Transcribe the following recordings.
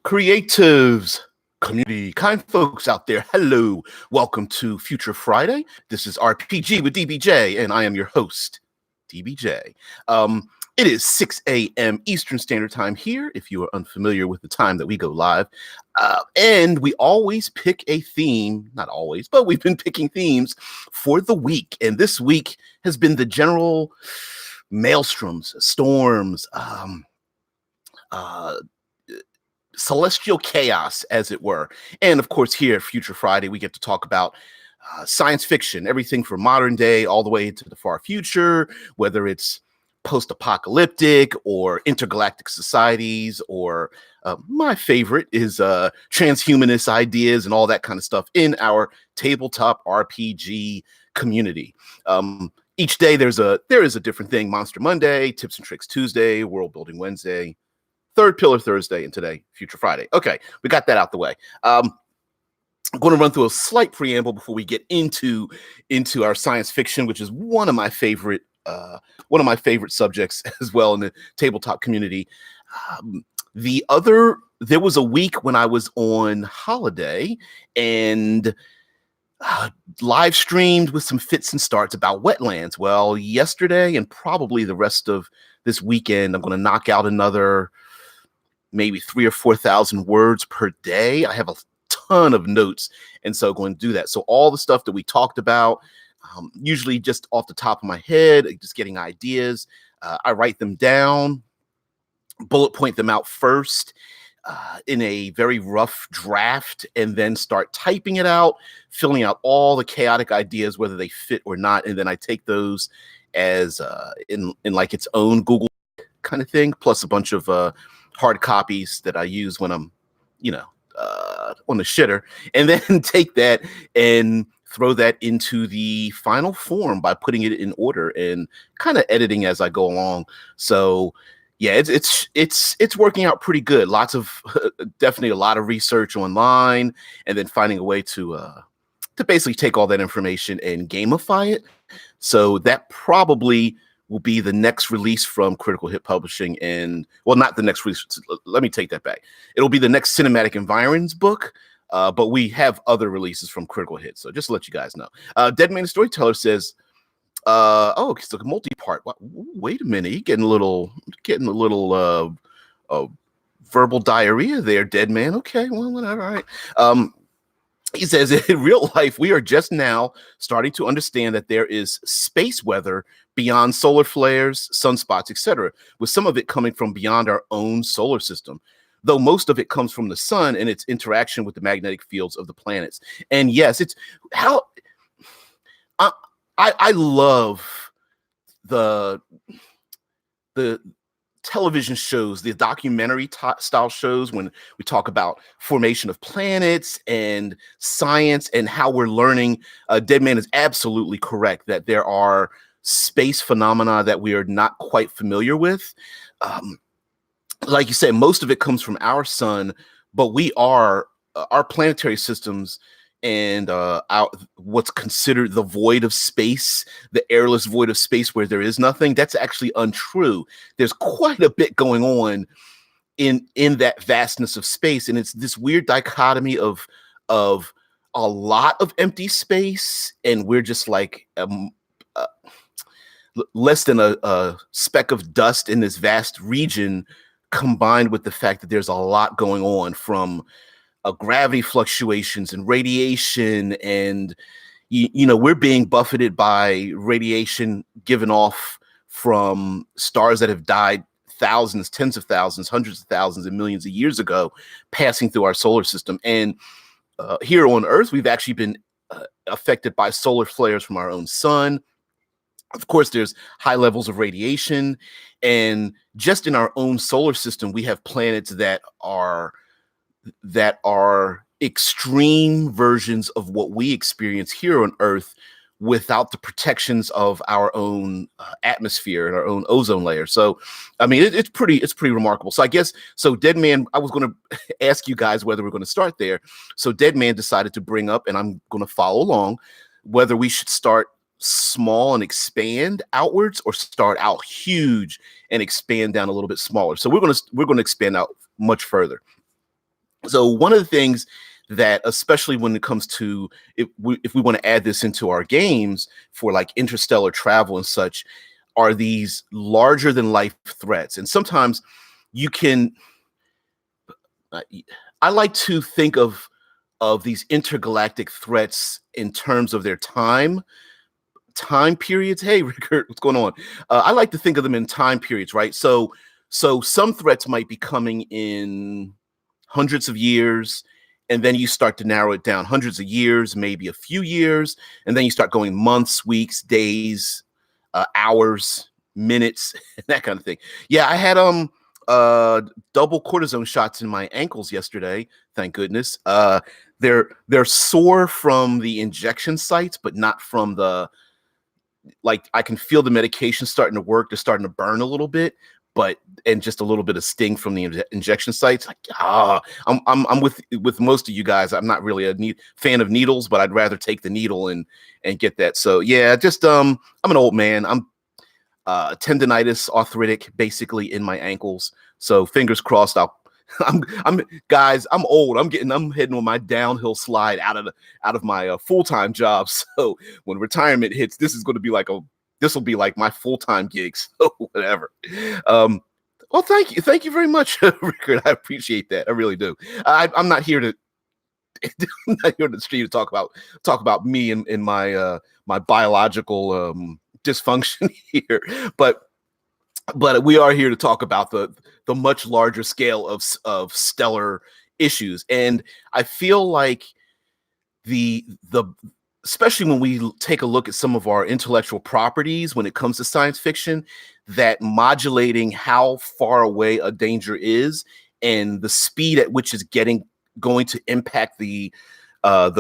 Creatives, community, kind folks out there, hello. Welcome to Future Friday. This is RPG with DBJ, and I am your host, DBJ. It is 6 a.m. Eastern Standard Time here, if you are unfamiliar with the time that we go live. And we always pick a theme, not always, but we've been picking themes for the week. And this week has been the general maelstroms, storms, celestial chaos, as it were. And of course, here at Future Friday, we get to talk about science fiction, everything from modern day all the way to the far future, whether it's post-apocalyptic or intergalactic societies, or my favorite is transhumanist ideas and all that kind of stuff in our tabletop RPG community. Each day there is a different thing. Monster Monday, Tips and Tricks Tuesday, World Building Wednesday, Third Pillar Thursday, and today, Future Friday. Okay, we got that out the way. I'm going to run through a slight preamble before we get into our science fiction, which is one of my favorite subjects as well in the tabletop community. There was a week when I was on holiday and live streamed with some fits and starts about wetlands. Well, yesterday and probably the rest of this weekend, I'm going to knock out another maybe 3,000 or 4,000 words per day. I have a ton of notes, and so going to do that. So all the stuff that we talked about, usually just off the top of my head, just getting ideas. I write them down, bullet point them out first in a very rough draft, and then start typing it out, filling out all the chaotic ideas, whether they fit or not. And then I take those as in like its own Google kind of thing, plus a bunch of hard copies that I use when I'm, on the shitter, and then take that and throw that into the final form by putting it in order and kind of editing as I go along. So yeah, it's working out pretty good. Lots of definitely a lot of research online, and then finding a way to basically take all that information and gamify it. So that probably will be the next release from Critical Hit Publishing, and well, not the next release. Let me take that back. It'll be the next Cinematic Environs book, but we have other releases from Critical Hit. So just to let you guys know, Dead Man the Storyteller says, it's like a multi-part. Wait a minute, you're getting a little verbal diarrhea there, Dead Man. Okay, well, whatever. All right. He says, in real life, we are just now starting to understand that there is space weather beyond solar flares, sunspots, etc., with some of it coming from beyond our own solar system, though most of it comes from the sun and its interaction with the magnetic fields of the planets. And yes, it's how I love the television shows, the documentary style shows, when we talk about formation of planets and science and how we're learning. Dead Man is absolutely correct that there are space phenomena that we are not quite familiar with. Like you said, most of it comes from our sun, but we are our planetary systems and what's considered the void of space, the airless void of space where there is nothing, that's actually untrue. There's quite a bit going on in that vastness of space, and it's this weird dichotomy of a lot of empty space, and we're just like less than a speck of dust in this vast region, combined with the fact that there's a lot going on from gravity fluctuations and radiation, and we're being buffeted by radiation given off from stars that have died thousands, tens of thousands, hundreds of thousands, and millions of years ago, passing through our solar system. And here on Earth, we've actually been affected by solar flares from our own sun. Of course, there's high levels of radiation, and just in our own solar system, we have planets that are extreme versions of what we experience here on Earth without the protections of our own atmosphere and our own ozone layer. So, I mean, it's pretty remarkable. So I guess, Dead Man, I was going to ask you guys whether we're going to start there. So Dead Man decided to bring up, and I'm going to follow along, whether we should start small and expand outwards or start out huge and expand down a little bit smaller. So we're going to expand out much further. So one of the things that, especially when it comes to, if we want to add this into our games for like interstellar travel and such, are these larger than life threats. And sometimes you can, uh, I like to think of these intergalactic threats in terms of their time periods. Hey, Rickard, what's going on? I like to think of them in time periods, right? So some threats might be coming in hundreds of years, and then you start to narrow it down hundreds of years, maybe a few years, and then you start going months, weeks, days, hours, minutes, that kind of thing. Yeah, I had uh double cortisone shots in my ankles yesterday. Thank goodness. They're sore from the injection sites, but not from the, like, I can feel the medication starting to work. They're starting to burn a little bit, but and just a little bit of sting from the injection sites. Like, I'm with most of you guys. I'm not really a fan of needles, but I'd rather take the needle and get that. So yeah, just I'm an old man. I'm tendonitis, arthritic, basically in my ankles. So fingers crossed. I'm guys. I'm old. I'm heading on my downhill slide out of my full-time job. So when retirement hits, this will be like my full-time gig. So whatever. Um, well, thank you very much, Rickard. I appreciate that. I really do. I'm not here to I'm not here on the street to talk about me and my my biological dysfunction here, but we are here to talk about the much larger scale of stellar issues. And I feel like the especially when we take a look at some of our intellectual properties when it comes to science fiction, that modulating how far away a danger is and the speed at which it's going to impact the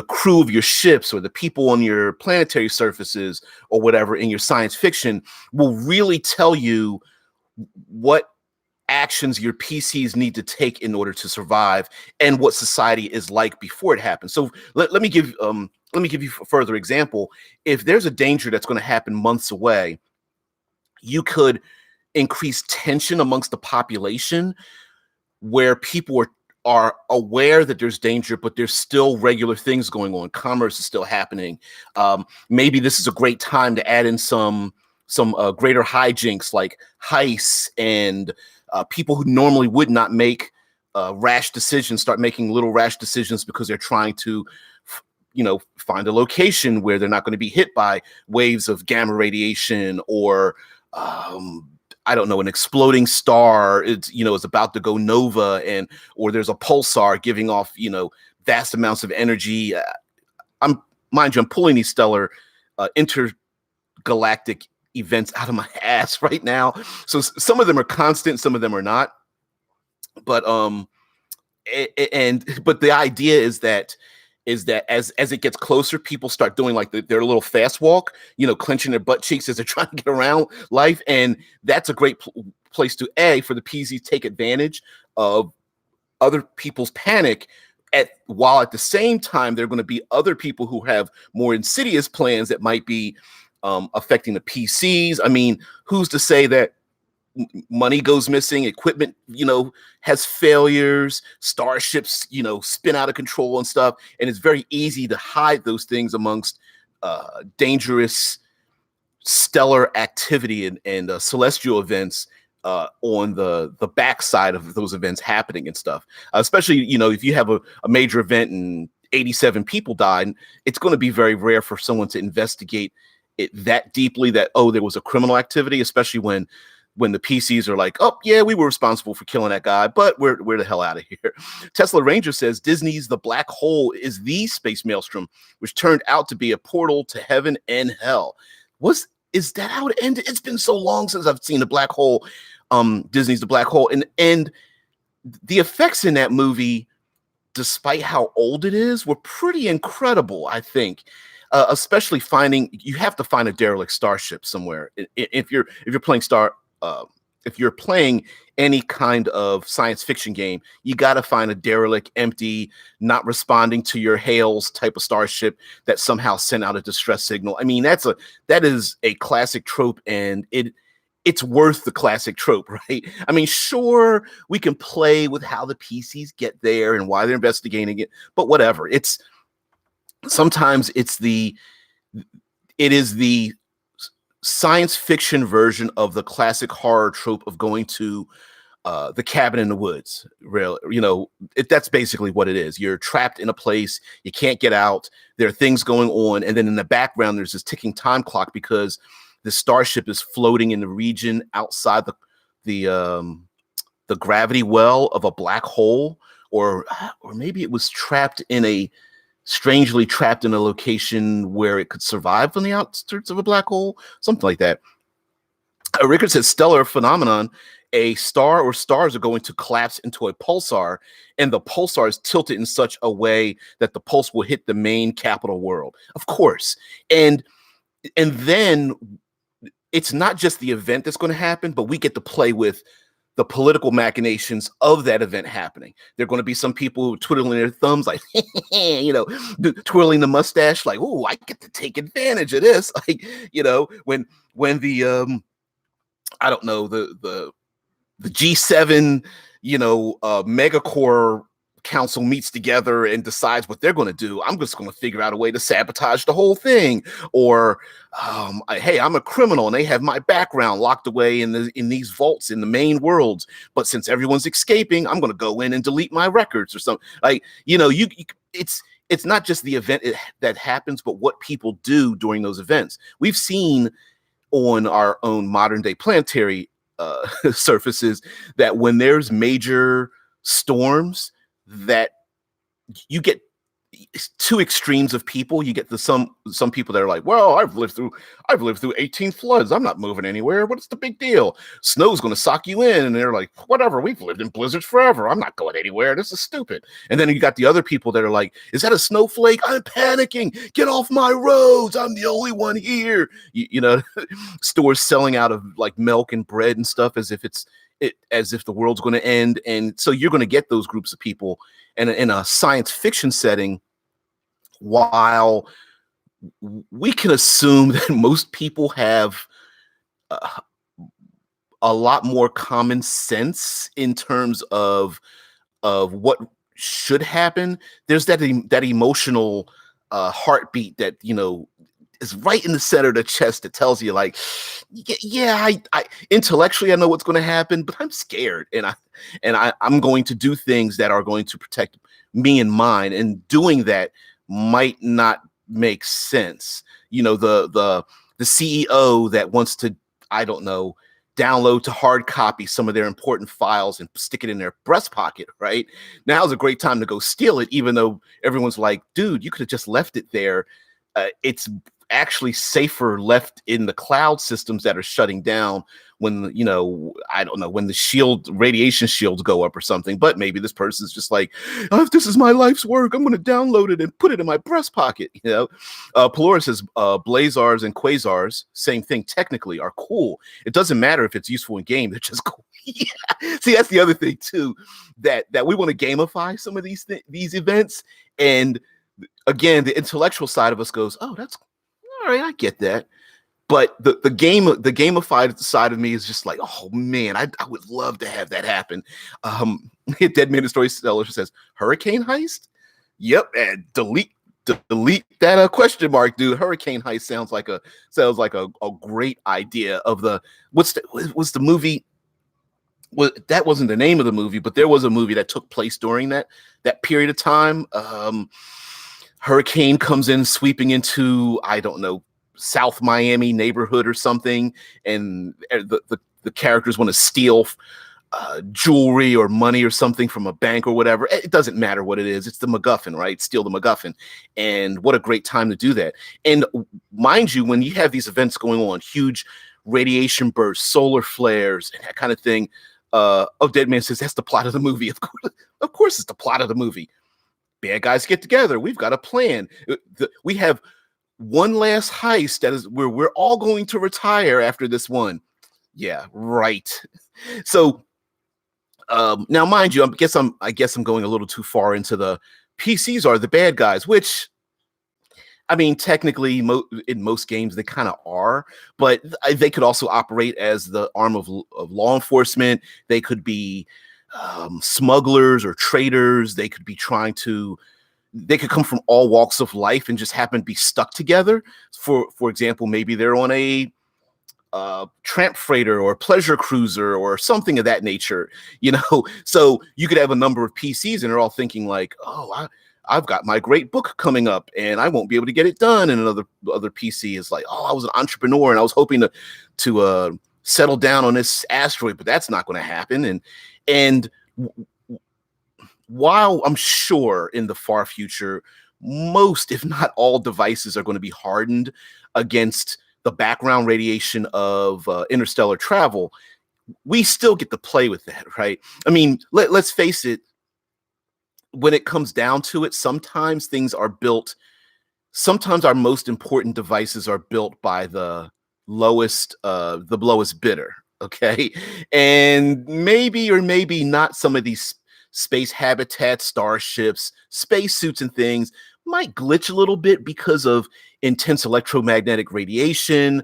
crew of your ships or the people on your planetary surfaces or whatever in your science fiction will really tell you what actions your PCs need to take in order to survive and what society is like before it happens. So let me give you a further example. If there's a danger that's going to happen months away, you could increase tension amongst the population where people are aware that there's danger, but there's still regular things going on. Commerce is still happening. Maybe this is a great time to add in some greater hijinks like heists, and people who normally would not make rash decisions start making little rash decisions because they're trying to find a location where they're not going to be hit by waves of gamma radiation or I don't know, an exploding star is about to go nova, or there's a pulsar giving off vast amounts of energy. I'm pulling these stellar intergalactic events out of my ass right now. So some of them are constant, some of them are not. But but the idea is that as it gets closer, people start doing like their little fast walk, clenching their butt cheeks as they're trying to get around life. And that's a great place for the PZ take advantage of other people's panic while at the same time, there are going to be other people who have more insidious plans that might be affecting the PCs. I mean, who's to say that money goes missing, equipment, has failures, starships, spin out of control and stuff. And it's very easy to hide those things amongst dangerous stellar activity and celestial events on the backside of those events happening and stuff. Especially, if you have a major event and 87 people died, it's going to be very rare for someone to investigate it that deeply that, there was a criminal activity, especially when the PCs are like, oh, yeah, we were responsible for killing that guy, but we're the hell out of here. Tesla Ranger says Disney's The Black Hole is the space maelstrom, which turned out to be a portal to heaven and hell. Is that how it ended? It's been so long since I've seen The Black Hole, Disney's The Black Hole. And the effects in that movie, despite how old it is, were pretty incredible, I think. Especially you have to find a derelict starship somewhere. If you're playing if you're playing any kind of science fiction game, you got to find a derelict, empty, not responding to your hails type of starship that somehow sent out a distress signal. I mean, that is a classic trope, and it's worth the classic trope, right? I mean, sure, we can play with how the PCs get there and why they're investigating it, but whatever. It's sometimes it is the science fiction version of the classic horror trope of going to the cabin in the woods. Real, that's basically what it is. You're trapped in a place, you can't get out. There are things going on, and then in the background, there's this ticking time clock because the starship is floating in the region outside the gravity well of a black hole, or maybe it was strangely trapped in a location where it could survive on the outskirts of a black hole, something like that. Rickard says stellar phenomenon. A star or stars are going to collapse into a pulsar, and the pulsar is tilted in such a way that the pulse will hit the main capital world. Of course. And then it's not just the event that's going to happen, but we get to play with the political machinations of that event happening. There are going to be some people twiddling their thumbs, like, twirling the mustache, like, oh, I get to take advantage of this. Like, when the I don't know, the G7, megacore council meets together and decides what they're going to do, I'm just going to figure out a way to sabotage the whole thing. Or, hey, I'm a criminal and they have my background locked away in these vaults in the main worlds. But since everyone's escaping, I'm going to go in and delete my records or something. Like, it's not just the event that happens, but what people do during those events. We've seen on our own modern day planetary surfaces that when there's major storms, that you get two extremes of people. You get some people that are like, well, I've lived through 18 floods. I'm not moving anywhere. What's the big deal? Snow's going to sock you in. And they're like, whatever, we've lived in blizzards forever. I'm not going anywhere. This is stupid. And then you got the other people that are like, is that a snowflake? I'm panicking. Get off my roads. I'm the only one here. Stores selling out of like milk and bread and stuff as if the world's going to end. And so you're going to get those groups of people in a science fiction setting, while we can assume that most people have a lot more common sense in terms of what should happen. There's that emotional heartbeat that, is right in the center of the chest that tells you, like, yeah, I intellectually I know what's going to happen, but I'm scared, and I'm going to do things that are going to protect me and mine, and doing that might not make sense. The CEO that wants to, I don't know, download to hard copy some of their important files and stick it in their breast pocket, right? Now's a great time to go steal it, even though everyone's like, dude, you could have just left it there. It's actually safer left in the cloud systems that are shutting down when, I don't know, when the radiation shields go up or something. But maybe this person's just like, oh, if this is my life's work, I'm going to download it and put it in my breast pocket. Pelora says blazars and quasars, same thing technically, are cool. It doesn't matter if it's useful in game. They're just cool. Yeah. See, that's the other thing too, that we want to gamify some of these events. And again, the intellectual side of us goes, oh, that's all right, I get that. But the gamified side of me is just like, oh man, I would love to have that happen. Dead Man Story Seller says hurricane heist. Yep, and delete that question mark, dude. Hurricane heist sounds like a great idea. Of the what's the movie? Well, that wasn't the name of the movie, but there was a movie that took place during that period of time. Hurricane comes in sweeping into, I don't know, South Miami neighborhood or something, and the characters want to steal jewelry or money or something from a bank or whatever. It doesn't matter what it is. It's the MacGuffin, right? Steal the MacGuffin. And what a great time to do that. And mind you, when you have these events going on, huge radiation bursts, solar flares, and that kind of thing, Dead Man says that's the plot of the movie. Of course it's the plot of the movie. Bad guys get together. We've got a plan. We have one last heist that is where we're all going to retire after this one. Yeah, right. So now, mind you, I guess I'm going a little too far into the PCs are the bad guys, which I mean, technically, in most games, they kind of are, but they could also operate as the arm of law enforcement. They could be smugglers or traders. They could be trying to. They could come from all walks of life and just happen to be stuck together. For example, maybe they're on a tramp freighter or pleasure cruiser or something of that nature, you know. So you could have a number of PCs and they're all thinking like, oh, I've got my great book coming up and I won't be able to get it done. And other PC is like, oh, I was an entrepreneur and I was hoping to settle down on this asteroid, but that's not going to happen. And while I'm sure in the far future, most, if not all, devices are going to be hardened against the background radiation of interstellar travel, we still get to play with that, right? I mean, let's face it, when it comes down to it, sometimes sometimes our most important devices are built by the lowest bidder, okay? And maybe or maybe not some of these space habitats, starships, spacesuits and things might glitch a little bit because of intense electromagnetic radiation,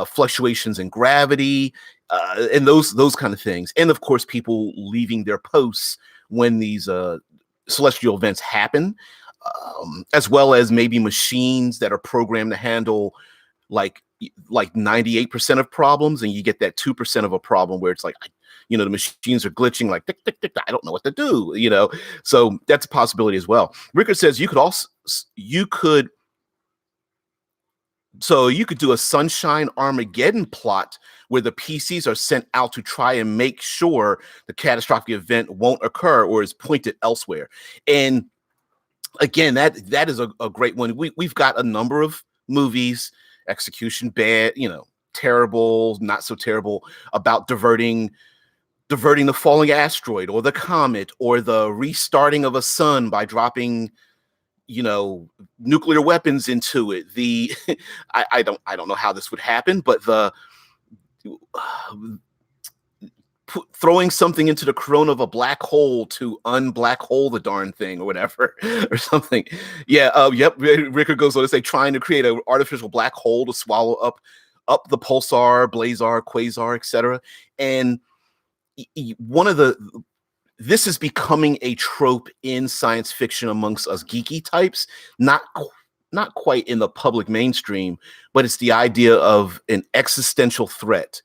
fluctuations in gravity, and those kind of things. And of course, people leaving their posts when these celestial events happen, as well as maybe machines that are programmed to handle like 98% of problems, and you get that 2% of a problem where it's like, the machines are glitching like tick, tick, tick, I don't know what to do, so that's a possibility as well. Rickard says you could do a Sunshine Armageddon plot where the PCs are sent out to try and make sure the catastrophic event won't occur or is pointed elsewhere. And again, that is a great one. We've got a number of movies, execution bad, terrible, not so terrible, about diverting the falling asteroid or the comet or the restarting of a sun by dropping nuclear weapons into it. I don't know how this would happen, but throwing something into the corona of a black hole to unblack hole the darn thing or whatever or something. Yeah. Yep. Rickard goes on to say trying to create an artificial black hole to swallow up the pulsar, blazar, quasar, etc. And this is becoming a trope in science fiction amongst us geeky types, not quite in the public mainstream, but it's the idea of an existential threat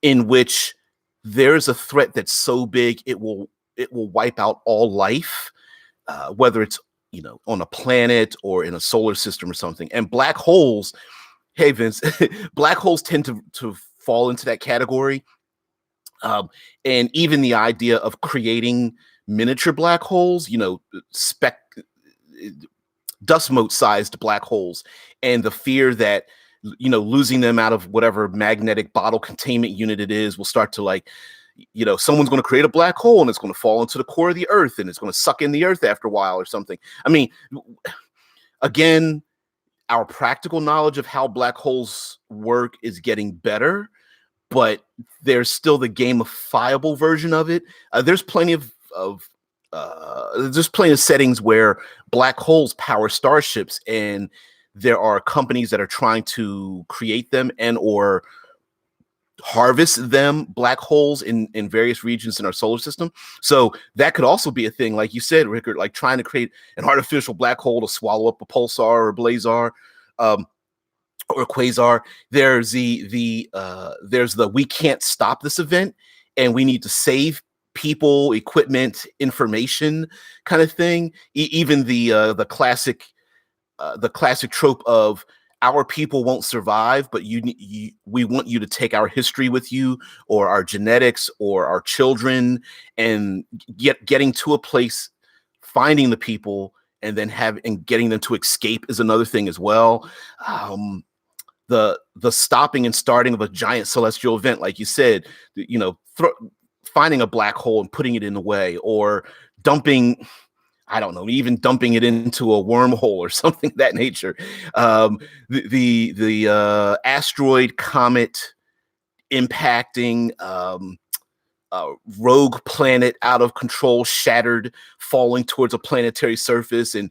in which there's a threat that's so big it will wipe out all life, whether it's on a planet or in a solar system or something. And black holes, hey Vince, black holes tend to fall into that category. And even the idea of creating miniature black holes, dust mote sized black holes, and the fear that, losing them out of whatever magnetic bottle containment unit it is will start to someone's going to create a black hole and it's going to fall into the core of the earth and it's going to suck in the earth after a while or something. I mean, again, our practical knowledge of how black holes work is getting better, but there's still the gamifiable version of it. There's plenty of settings where black holes power starships, and there are companies that are trying to create them and or harvest them, black holes in various regions in our solar system. So that could also be a thing, like you said, Rickard, like trying to create an artificial black hole to swallow up a pulsar or a blazar. Or quasar. There's the we can't stop this event and we need to save people, equipment, information kind of thing. Even the classic trope of our people won't survive, but we want you to take our history with you or our genetics or our children, and getting to a place, finding the people and then getting them to escape is another thing as well. The stopping and starting of a giant celestial event, like you said, finding a black hole and putting it in the way, or dumping, I don't know, even dumping it into a wormhole or something of that nature. The asteroid comet impacting, rogue planet out of control, shattered, falling towards a planetary surface and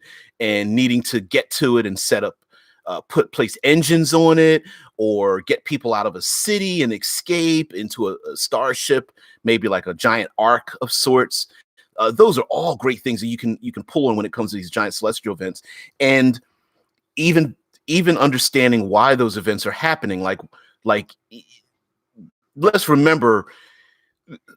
needing to get to it and set up place engines on it, or get people out of a city and escape into a starship, maybe like a giant arc of sorts. Those are all great things that you can pull on when it comes to these giant celestial events. And even even understanding why those events are happening, like let's remember,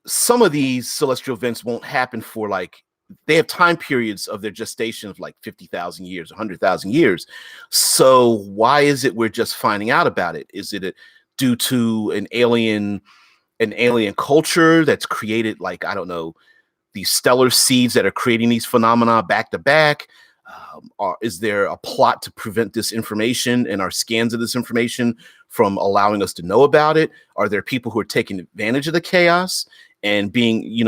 some of these celestial events won't happen for, like, they have time periods of their gestation of like 50,000 years, 100,000 years. So why is it we're just finding out about it? Is it due to an alien culture that's created, like, I don't know, these stellar seeds that are creating these phenomena back to back? Or is there a plot to prevent this information and our scans of this information from allowing us to know about it? Are there people who are taking advantage of the chaos and being,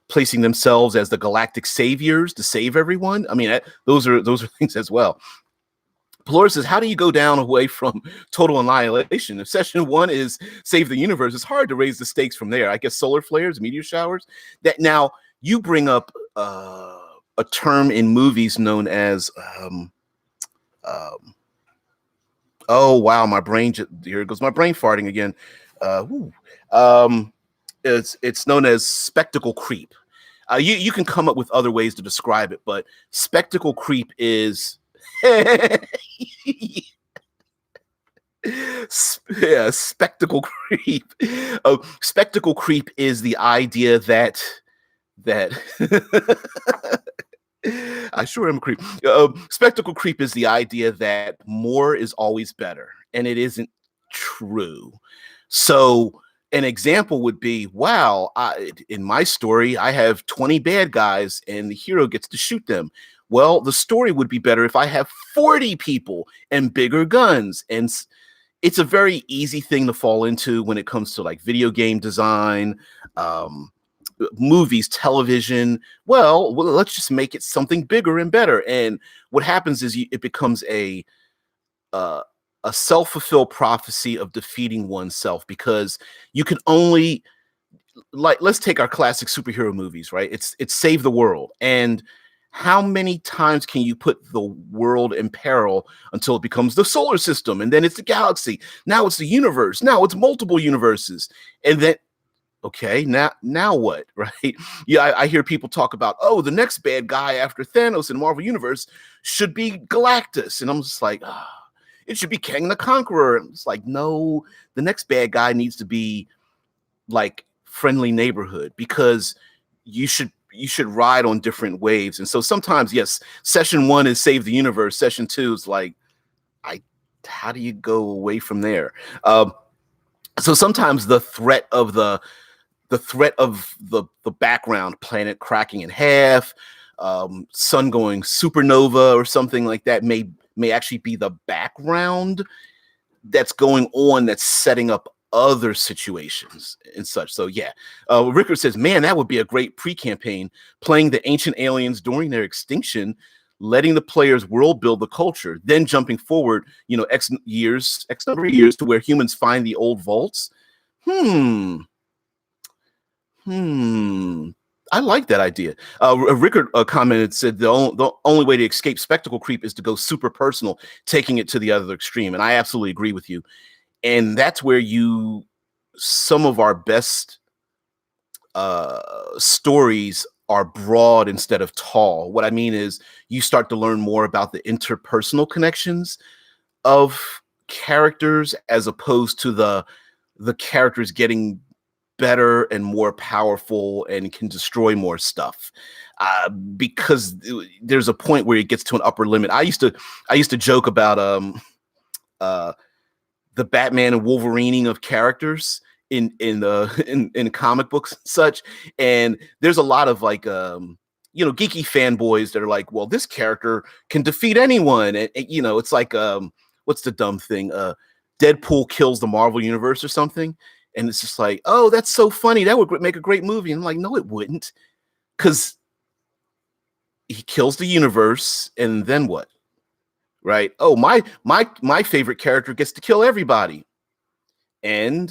placing themselves as the galactic saviors to save everyone? I mean, those are things as well. Pelora says, how do you go down away from total annihilation? If session one is save the universe, it's hard to raise the stakes from there. I guess solar flares, meteor showers. That now you bring up a term in movies known as oh wow, my brain here goes my brain farting again. It's known as spectacle creep. You can come up with other ways to describe it, but spectacle creep is yeah, spectacle creep. Spectacle creep is the idea that I sure am a creep. Spectacle creep is the idea that more is always better, and it isn't true. So an example would be, wow, in my story, I have 20 bad guys, and the hero gets to shoot them. Well, the story would be better if I have 40 people and bigger guns. And it's a very easy thing to fall into when it comes to like video game design, movies, television. Well, let's just make it something bigger and better. And what happens is it becomes a self-fulfilled prophecy of defeating oneself, because you can only, like, let's take our classic superhero movies, right? It's save the world. And how many times can you put the world in peril until it becomes the solar system, and then it's the galaxy, now it's the universe, now it's multiple universes, and then okay, now what? Right? Yeah, I hear people talk about, oh, the next bad guy after Thanos in Marvel Universe should be Galactus, and I'm just like, it should be Kang the Conqueror. And it's like, no, the next bad guy needs to be like Friendly Neighborhood, because you should ride on different waves. And so sometimes, yes, session one is save the universe. Session two is like, how do you go away from there? So sometimes the threat of the background, planet cracking in half, sun going supernova or something like that, may actually be the background that's going on, that's setting up other situations and such. So yeah, Rickard says, man, that would be a great pre-campaign, playing the ancient aliens during their extinction, letting the players world build the culture, then jumping forward, X number of years to where humans find the old vaults. I like that idea. Rickard commented, said the only way to escape spectacle creep is to go super personal, taking it to the other extreme. And I absolutely agree with you. And that's where some of our best stories are broad instead of tall. What I mean is you start to learn more about the interpersonal connections of characters, as opposed to the characters getting better and more powerful and can destroy more stuff, because there's a point where it gets to an upper limit. I used to joke about the Batman and Wolverine of characters in comic books and such. And there's a lot of like geeky fanboys that are like, well, this character can defeat anyone, and it's like what's the dumb thing, Deadpool kills the Marvel universe or something. And it's just like, oh, that's so funny, that would make a great movie. And I'm like, no, it wouldn't, because he kills the universe, and then what? Right? Oh, my favorite character gets to kill everybody, and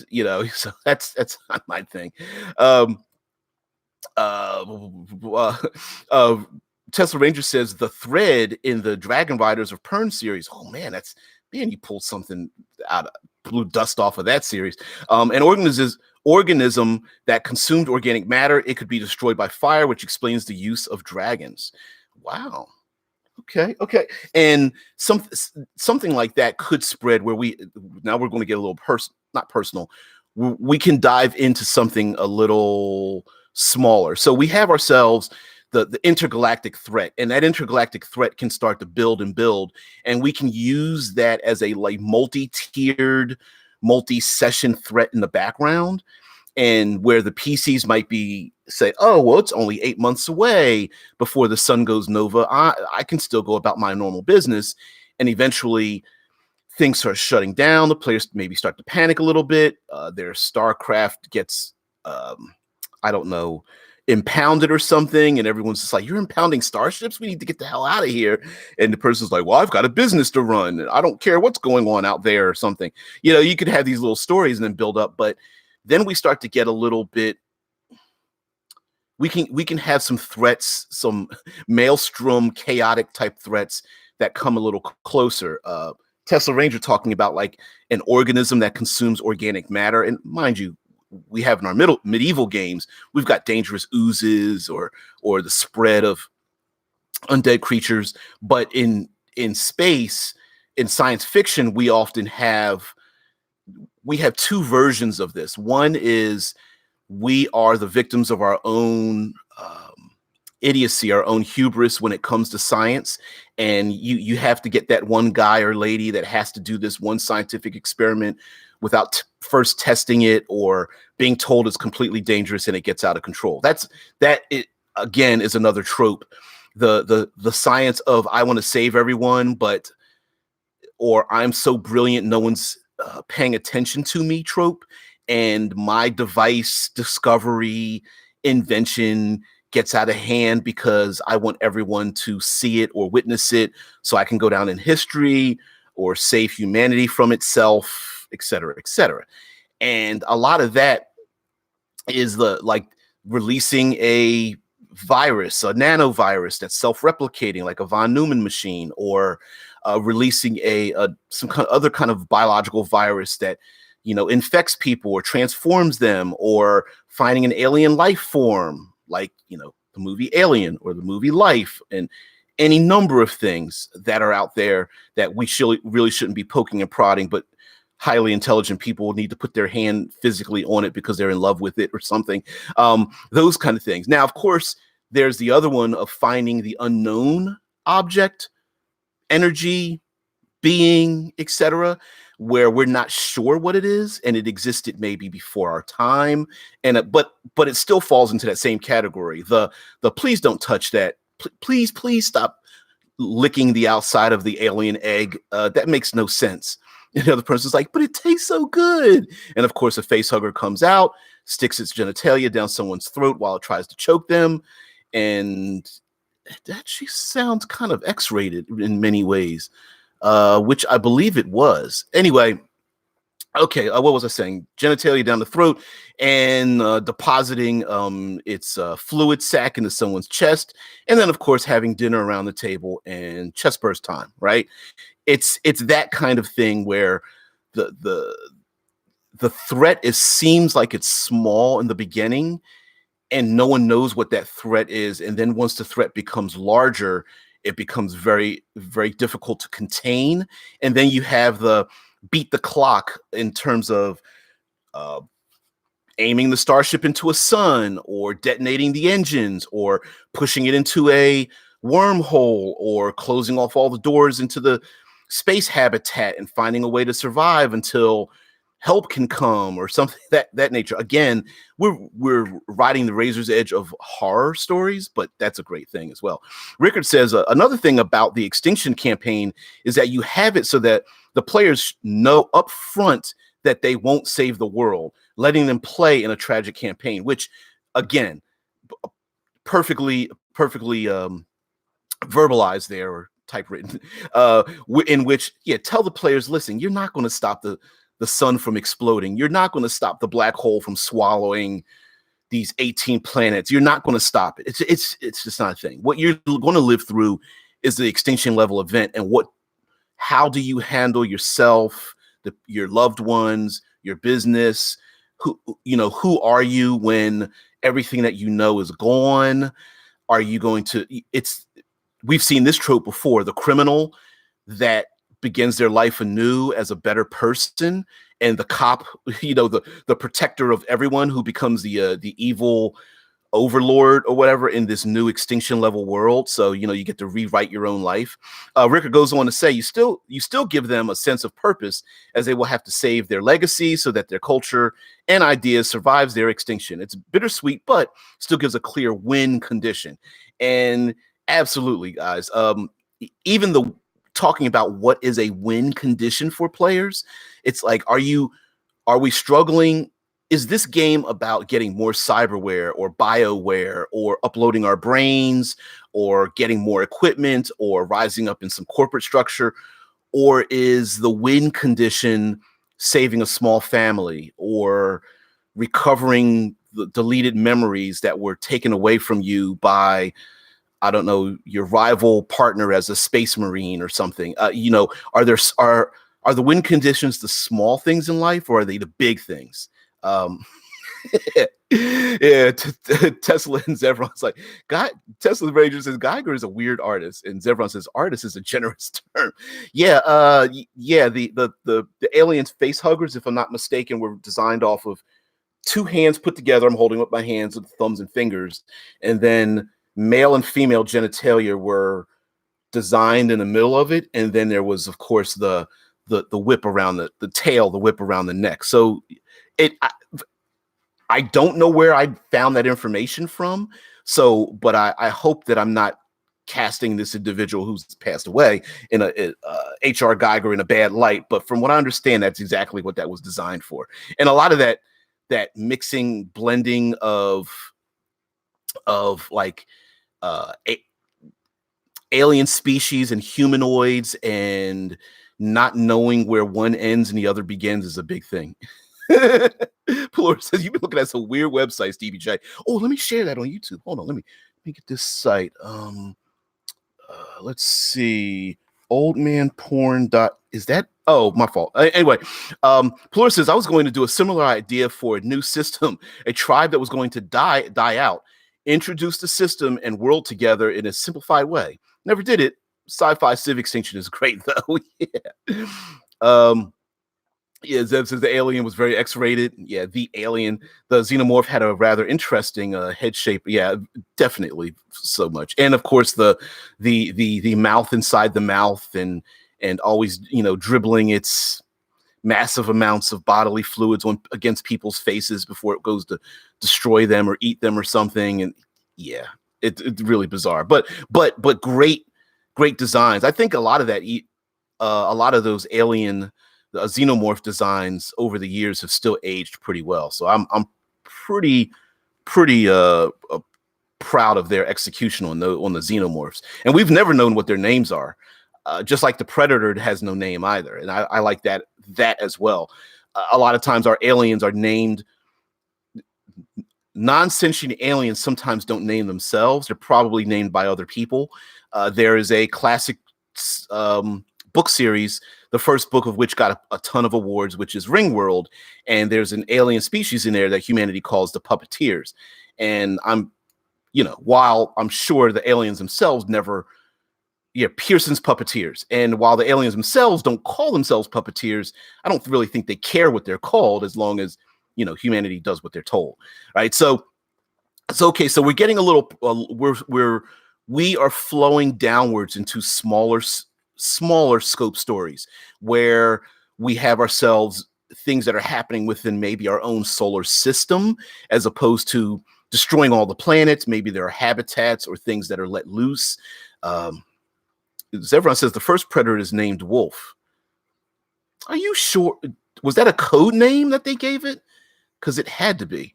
so that's not my thing. Tesla Ranger says the thread in the Dragon Riders of Pern series. Oh man, Man, you pulled something out of blew dust off of that series. An organism that consumed organic matter, it could be destroyed by fire, which explains the use of dragons. Wow. Okay, okay. And something like that could spread where now we're going to get a little not personal. We can dive into something a little smaller. So we have ourselves the intergalactic threat, and that intergalactic threat can start to build and build, and we can use that as a like multi-tiered, multi-session threat in the background, and where the PCs might be say, oh, well, it's only 8 months away before the sun goes nova. I can still go about my normal business. And eventually things start shutting down. The players maybe start to panic a little bit. Their StarCraft gets, I don't know, impounded or something. And everyone's just like, you're impounding starships? We need to get the hell out of here. And the person's like, well, I've got a business to run. I don't care what's going on out there or something. You know, you could have these little stories and then build up. But then we start to get a little bit, we can have some threats, some Maelstrom chaotic type threats that come a little closer. Tesla Ranger talking about like an organism that consumes organic matter. And mind you, we have in our medieval games, we've got dangerous oozes or the spread of undead creatures. But in space, in science fiction, we often have two versions of this. One is we are the victims of our own idiocy, our own hubris when it comes to science. And you have to get that one guy or lady that has to do this one scientific experiment without first testing it or being told it's completely dangerous and it gets out of control. That again is another trope. The science of I want to save everyone, or I'm so brilliant no one's paying attention to me trope. And my device discovery invention gets out of hand because I want everyone to see it or witness it so I can go down in history or save humanity from itself, et cetera, et cetera. And a lot of that is releasing a virus, a nanovirus that's self-replicating like a von Neumann machine, or releasing some kind of other kind of biological virus that infects people or transforms them, or finding an alien life form like, the movie Alien or the movie Life, and any number of things that are out there that we really shouldn't be poking and prodding, but highly intelligent people need to put their hand physically on it because they're in love with it or something. Those kind of things. Now, of course, there's the other one of finding the unknown object, energy, being, etc., where we're not sure what it is, and it existed maybe before our time, and but it still falls into that same category. The please don't touch that. Please stop licking the outside of the alien egg. That makes no sense. And the other person's like, but it tastes so good. And of course, a face hugger comes out, sticks its genitalia down someone's throat while it tries to choke them, and that actually sounds kind of X-rated in many ways. Which I believe it was. Anyway, okay, what was I saying? Genitalia down the throat and depositing its fluid sac into someone's chest. And then, of course, having dinner around the table and chest burst time, right? It's that kind of thing where the threat seems like it's small in the beginning and no one knows what that threat is. And then once the threat becomes larger, it becomes very, very difficult to contain. And then you have the beat the clock in terms of aiming the starship into a sun, or detonating the engines, or pushing it into a wormhole, or closing off all the doors into the space habitat and finding a way to survive until help can come, or something that nature. Again, we're riding the razor's edge of horror stories, but that's a great thing as well. Rickard says another thing about the Extinction campaign is that you have it so that the players know up front that they won't save the world, letting them play in a tragic campaign, which again, perfectly verbalized there, or typewritten, in which, tell the players, listen, you're not going to stop the sun from exploding. You're not going to stop the black hole from swallowing these 18 planets. You're not going to stop it. It's just not a thing. What you're going to live through is the extinction level event, and what how do you handle yourself, your loved ones, your business? Who are you when everything that you know is gone? Are you going to? We've seen this trope before: the criminal that begins their life anew as a better person, and the cop, the protector of everyone, who becomes the evil overlord or whatever in this new extinction level world. So you get to rewrite your own life. Ricker goes on to say you still give them a sense of purpose, as they will have to save their legacy so that their culture and ideas survives their extinction. It's bittersweet, but still gives a clear win condition. And absolutely, guys, even the talking about what is a win condition for players, it's like, are we struggling? Is this game about getting more cyberware or bioware or uploading our brains or getting more equipment or rising up in some corporate structure? Or is the win condition saving a small family or recovering the deleted memories that were taken away from you by, I don't know, your rival partner as a space marine or something? Are the win conditions the small things in life, or are they the big things? Um, yeah, Tesla and Zevron's like, Tesla Ranger says Geiger is a weird artist, and Zevron says artist is a generous term. Yeah, yeah. The aliens face huggers, if I'm not mistaken, were designed off of two hands put together. I'm holding up my hands with thumbs and fingers, and then male and female genitalia were designed in the middle of it, and then there was, of course, the whip around the tail, the whip around the neck. So I don't know where I found that information from. So, but I hope that I'm not casting this individual who's passed away in a HR Geiger in a bad light. But from what I understand, that's exactly what that was designed for. And a lot of that mixing, blending of like alien species and humanoids, and not knowing where one ends and the other begins is a big thing. Pillar says you've been looking at some weird websites, DBJ. Oh, let me share that on YouTube. Hold on, let me get this site. Let's see. Oldmanporn. Is that? Oh, my fault. Anyway, Pillar says I was going to do a similar idea for a new system, a tribe that was going to die out, introduce the system and world together in a simplified way. Never did it. Sci-fi civ extinction is great though. Yeah. Yeah, Zev says the alien was very X-rated. Yeah, the alien, the xenomorph had a rather interesting head shape. Yeah, definitely so much. And of course the mouth inside the mouth, and always dribbling its massive amounts of bodily fluids against people's faces before it goes to destroy them or eat them or something. And yeah, it's really bizarre. But great designs. I think a lot of that a lot of those alien xenomorph designs over the years have still aged pretty well. So I'm pretty proud of their execution on the xenomorphs. And we've never known what their names are. Just like the Predator has no name either. And I like that as well. A lot of times our aliens are named. Non-sentient aliens sometimes don't name themselves. They're probably named by other people. There is a classic book series, the first book of which got a ton of awards, which is Ringworld. And there's an alien species in there that humanity calls the puppeteers. And while I'm sure the aliens themselves never, Pearson's puppeteers. And while the aliens themselves don't call themselves puppeteers, I don't really think they care what they're called, as long as, humanity does what they're told. Right. So it's okay. So we're getting a little, we are flowing downwards into smaller scope stories, where we have ourselves things that are happening within maybe our own solar system, as opposed to destroying all the planets. Maybe there are habitats or things that are let loose. Zevron says the first Predator is named Wolf. Are you sure? Was that a code name that they gave it? Because it had to be.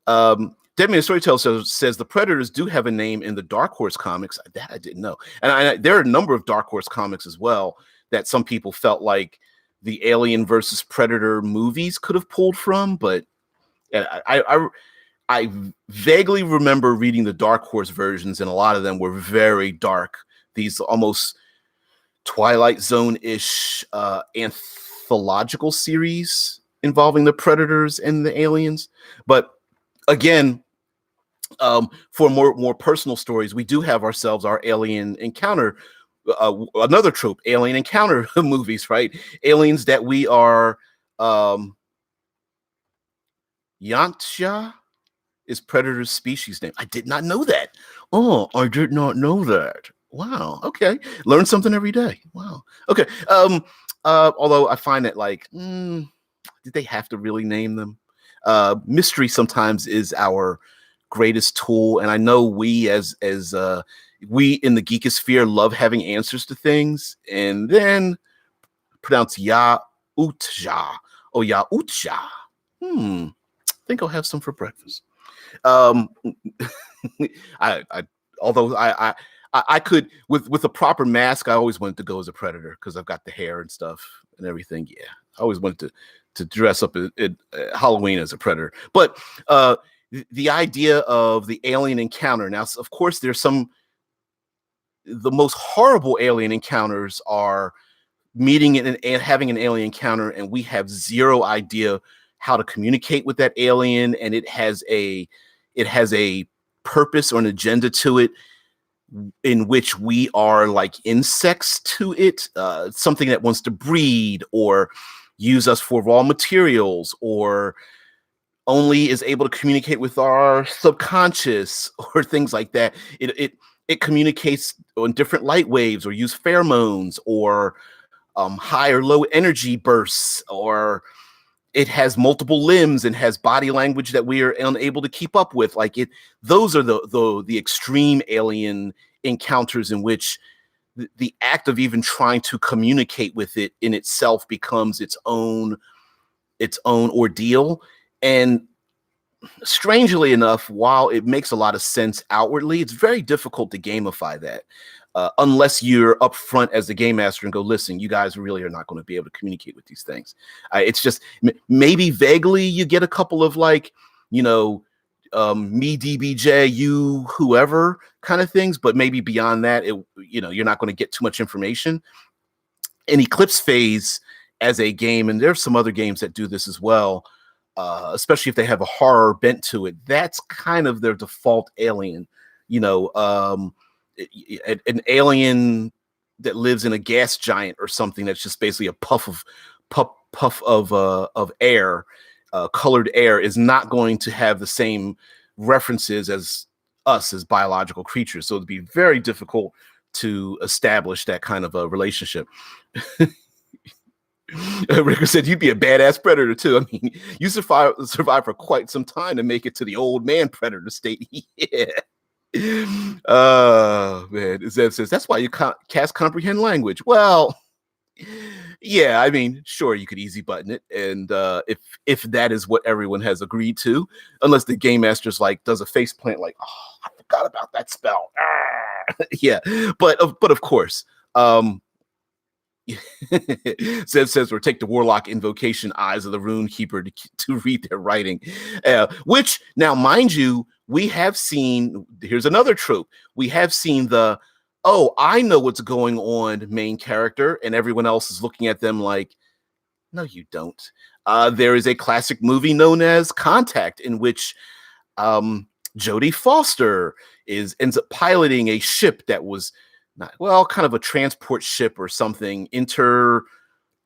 Deadman Storyteller says the Predators do have a name in the Dark Horse comics. That I didn't know. And there are a number of Dark Horse comics as well that some people felt like the Alien versus Predator movies could have pulled from. But I vaguely remember reading the Dark Horse versions, and a lot of them were very dark. These almost Twilight Zone-ish anthological series involving the predators and the aliens. But again, for more personal stories, we do have ourselves our alien encounter, another trope, alien encounter movies, right? Aliens that we are Yantia is Predator's species name. I did not know that. Oh, I did not know that. Wow. Okay. Learn something every day. Wow. Okay. Although I find that like, did they have to really name them? Mystery sometimes is our greatest tool, and I know we as we in the geekosphere love having answers to things, and then pronounce ya utja or ya utja. Think I'll have some for breakfast. Um, I although I could with a proper mask, I always wanted to go as a predator because I've got the hair and stuff and everything. Yeah, I always wanted to dress up at Halloween as a predator. But the idea of the alien encounter. Now, of course, there's the most horrible alien encounters are meeting and having an alien encounter, and we have zero idea how to communicate with that alien, and it has a purpose or an agenda to it in which we are like insects to it, something that wants to breed or use us for raw materials, or only is able to communicate with our subconscious or things like that. It communicates on different light waves or use pheromones or high or low energy bursts, or it has multiple limbs and has body language that we are unable to keep up with. Like those are the extreme alien encounters in which the act of even trying to communicate with it in itself becomes its own ordeal. And strangely enough, while it makes a lot of sense outwardly, it's very difficult to gamify that. Unless you're upfront as the game master and go, listen, you guys really are not going to be able to communicate with these things. It's just maybe vaguely you get a couple of like, me, DBJ, you, whoever kind of things, but maybe beyond that, you're not going to get too much information. In Eclipse Phase as a game, and there's some other games that do this as well, especially if they have a horror bent to it, that's kind of their default alien, an alien that lives in a gas giant or something that's just basically a puff of air, colored air, is not going to have the same references as us as biological creatures. So it'd be very difficult to establish that kind of a relationship. Ricker said you'd be a badass predator too. I mean, you survive for quite some time to make it to the old man predator state. Yeah. Man, Zev says that's why you cast comprehend language. Well, yeah, I mean, sure, you could easy button it, and if that is what everyone has agreed to, unless the game master's like does a face plant, like, oh, I forgot about that spell. Yeah, but of course, Zev says, or take the warlock invocation eyes of the rune keeper to read their writing, which now, mind you, we have seen. Here's another trope. We have seen the, oh, I know what's going on main character, and everyone else is looking at them like, no, you don't. There is a classic movie known as Contact, in which Jodie Foster ends up piloting a ship that was kind of a transport ship or something,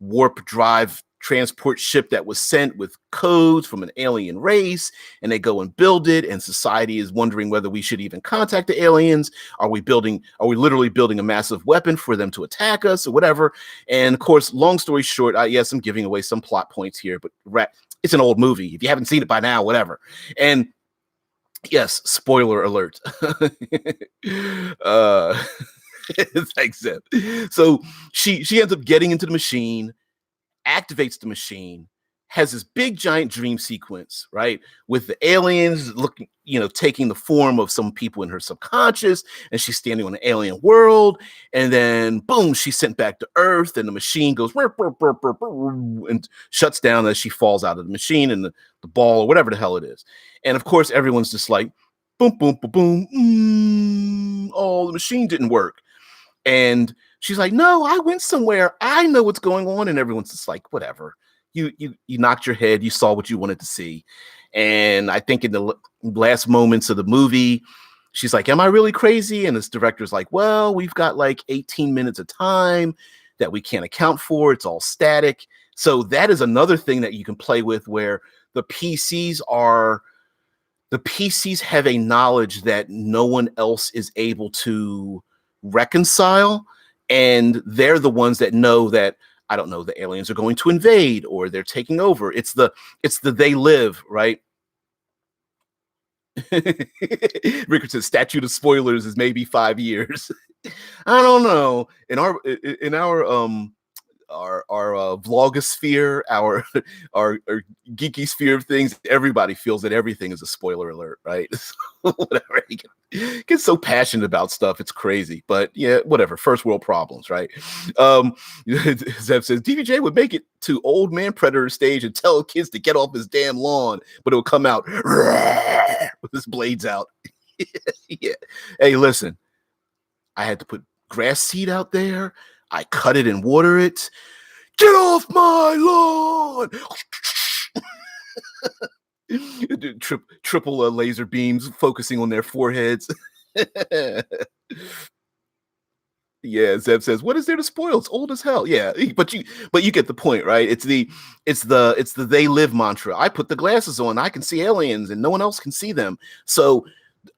warp drive transport ship that was sent with codes from an alien race, and they go and build it, and society is wondering whether we should even contact the aliens. Are we literally building a massive weapon for them to attack us or whatever? And of course, long story short, yes, I'm giving away some plot points here, but it's an old movie. If you haven't seen it by now, whatever. And yes, spoiler alert. Thanks, Zeb. So she ends up getting into the machine, activates the machine, has this big giant dream sequence, right? With the aliens looking, taking the form of some people in her subconscious, and she's standing on an alien world, and then boom, she's sent back to Earth, and the machine goes burp, burp, burp, burp, burp, and shuts down as she falls out of the machine, and the ball or whatever the hell it is. And of course, everyone's just like, boom, boom, boom, boom. Oh, the machine didn't work. And She's like, no, I went somewhere. I know what's going on. And everyone's just like, whatever. You knocked your head. You saw what you wanted to see. And I think in the last moments of the movie, she's like, am I really crazy? And this director's like, well, we've got like 18 minutes of time that we can't account for. It's all static. So that is another thing that you can play with, where the PCs have a knowledge that no one else is able to reconcile. And they're the ones that know that, I don't know, the aliens are going to invade or they're taking over. It's the they live, right? Rickard says statute of spoilers is maybe 5 years. I don't know. In our vlogosphere, our geeky sphere of things, everybody feels that everything is a spoiler alert, right? Whatever. Get so passionate about stuff, it's crazy. But yeah, whatever. First world problems, right? Zev says DVJ would make it to old man predator stage and tell kids to get off his damn lawn, but it will come out with his blades out. Yeah. Hey, listen, I had to put grass seed out there. I cut it and water it. Get off my lawn! Triple laser beams focusing on their foreheads. Yeah, Zeb says, "What is there to spoil? It's old as hell." Yeah, but you get the point, right? It's the they live mantra. I put the glasses on, I can see aliens, and no one else can see them. So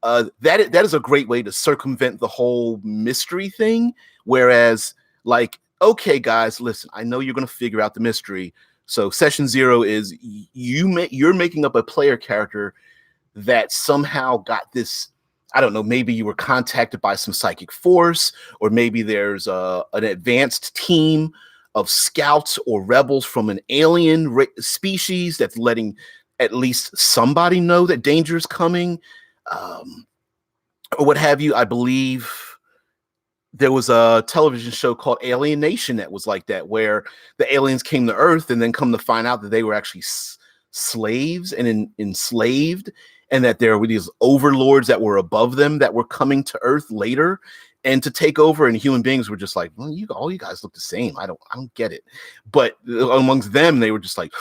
that is a great way to circumvent the whole mystery thing. Whereas, like, okay, guys, listen, I know you're gonna figure out the mystery. So session 0 is you're making up a player character that somehow got this. I don't know, maybe you were contacted by some psychic force, or maybe there's an advanced team of scouts or rebels from an alien species that's letting at least somebody know that danger is coming, or what have you. I believe there was a television show called Alien Nation that was like that, where the aliens came to Earth and then come to find out that they were actually slaves and enslaved, and that there were these overlords that were above them that were coming to Earth later and to take over, and human beings were just like, well, all you guys look the same. I don't get it. But amongst them, they were just like,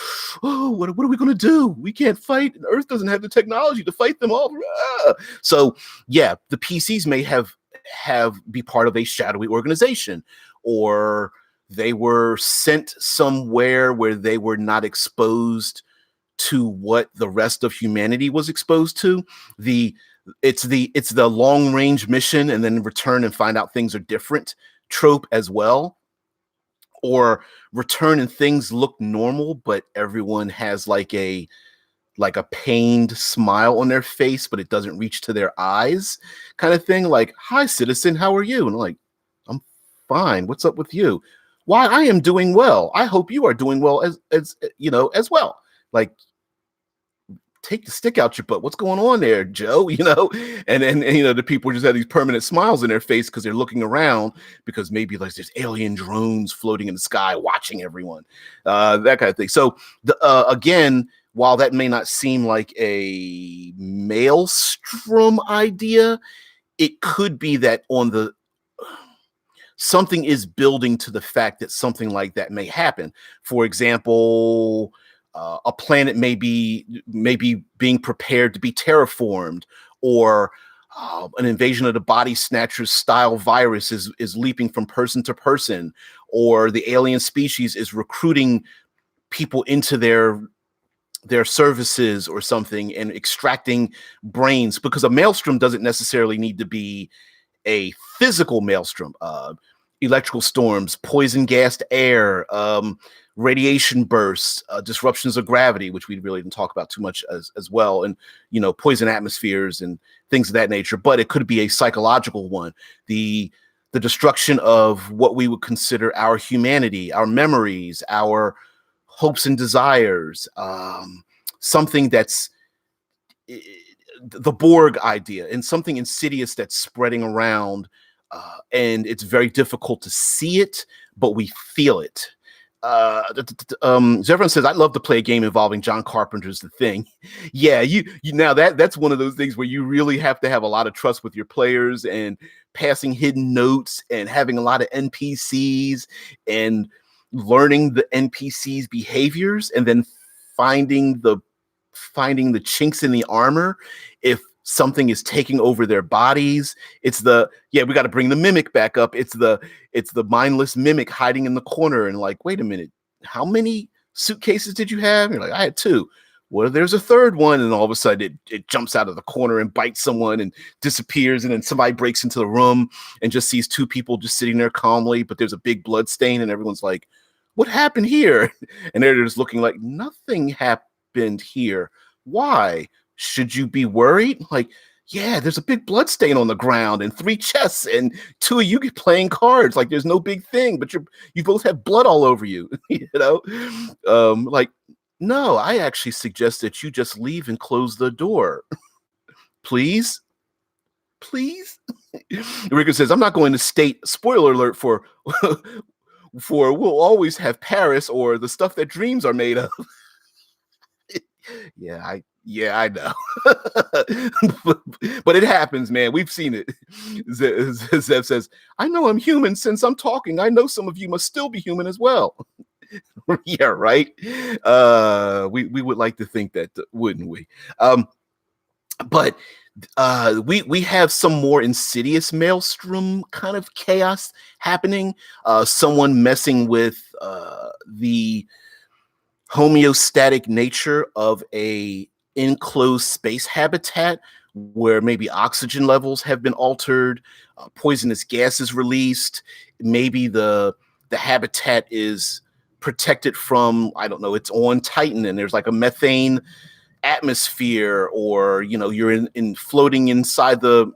oh, what are we going to do? We can't fight. Earth doesn't have the technology to fight them all. So yeah, the PCs may have be part of a shadowy organization, or they were sent somewhere where they were not exposed to what the rest of humanity was exposed to. It's the long range mission and then return and find out things are different trope as well, or return and things look normal but everyone has like a pained smile on their face but it doesn't reach to their eyes, kind of thing. Like, hi citizen, how are you? And I'm like, I'm fine, what's up with you? Why, I am doing well, I hope you are doing well as well. Like, take the stick out your butt. What's going on there, Joe? And then the people just have these permanent smiles in their face because they're looking around, because maybe like there's alien drones floating in the sky watching everyone, that kind of thing. So again, while that may not seem like a Maelstrom idea, it could be that something is building to the fact that something like that may happen. For example, a planet may be being prepared to be terraformed, or an invasion of the body snatchers style virus is leaping from person to person, or the alien species is recruiting people into their services or something and extracting brains, because a maelstrom doesn't necessarily need to be a physical maelstrom. Electrical storms, poison gassed air, radiation bursts, disruptions of gravity, which we really didn't talk about too much as well, and poison atmospheres and things of that nature. But it could be a psychological one, the destruction of what we would consider our humanity, our memories, our hopes and desires, something that's the Borg idea, and something insidious that's spreading around, and it's very difficult to see it, but we feel it. Zevran says, I'd love to play a game involving John Carpenter's The Thing. Yeah, you now that's one of those things where you really have to have a lot of trust with your players and passing hidden notes and having a lot of NPCs and learning the NPCs' behaviors and then finding the chinks in the armor if something is taking over their bodies. It's we got to bring the mimic back up. It's the mindless mimic hiding in the corner and like, wait a minute, how many suitcases did you have? And you're like, I had 2. Well, there's a third one, and all of a sudden it jumps out of the corner and bites someone and disappears, and then somebody breaks into the room and just sees 2 people just sitting there calmly, but there's a big blood stain, and everyone's like, what happened here? And they're just looking like nothing happened here. Why? Should you be worried? Like, yeah, there's a big blood stain on the ground and 3 chests and 2 of you playing cards. Like, there's no big thing, but you both have blood all over you, you know? Like, no, I actually suggest that you just leave and close the door. Please? Please? Ricker says, I'm not going to state, spoiler alert, for we'll always have Paris or the stuff that dreams are made of. Yeah, I know. But it happens, man. We've seen it. Zev says, I know I'm human. Since I'm talking, I know some of you must still be human as well. Yeah, right. We would like to think that, wouldn't we? But we have some more insidious Maelstrom kind of chaos happening. Someone messing with the homeostatic nature of a enclosed space habitat where maybe oxygen levels have been altered, poisonous gases released, maybe the habitat is protected from, I don't know, it's on Titan and there's like a methane atmosphere, or you're in floating inside the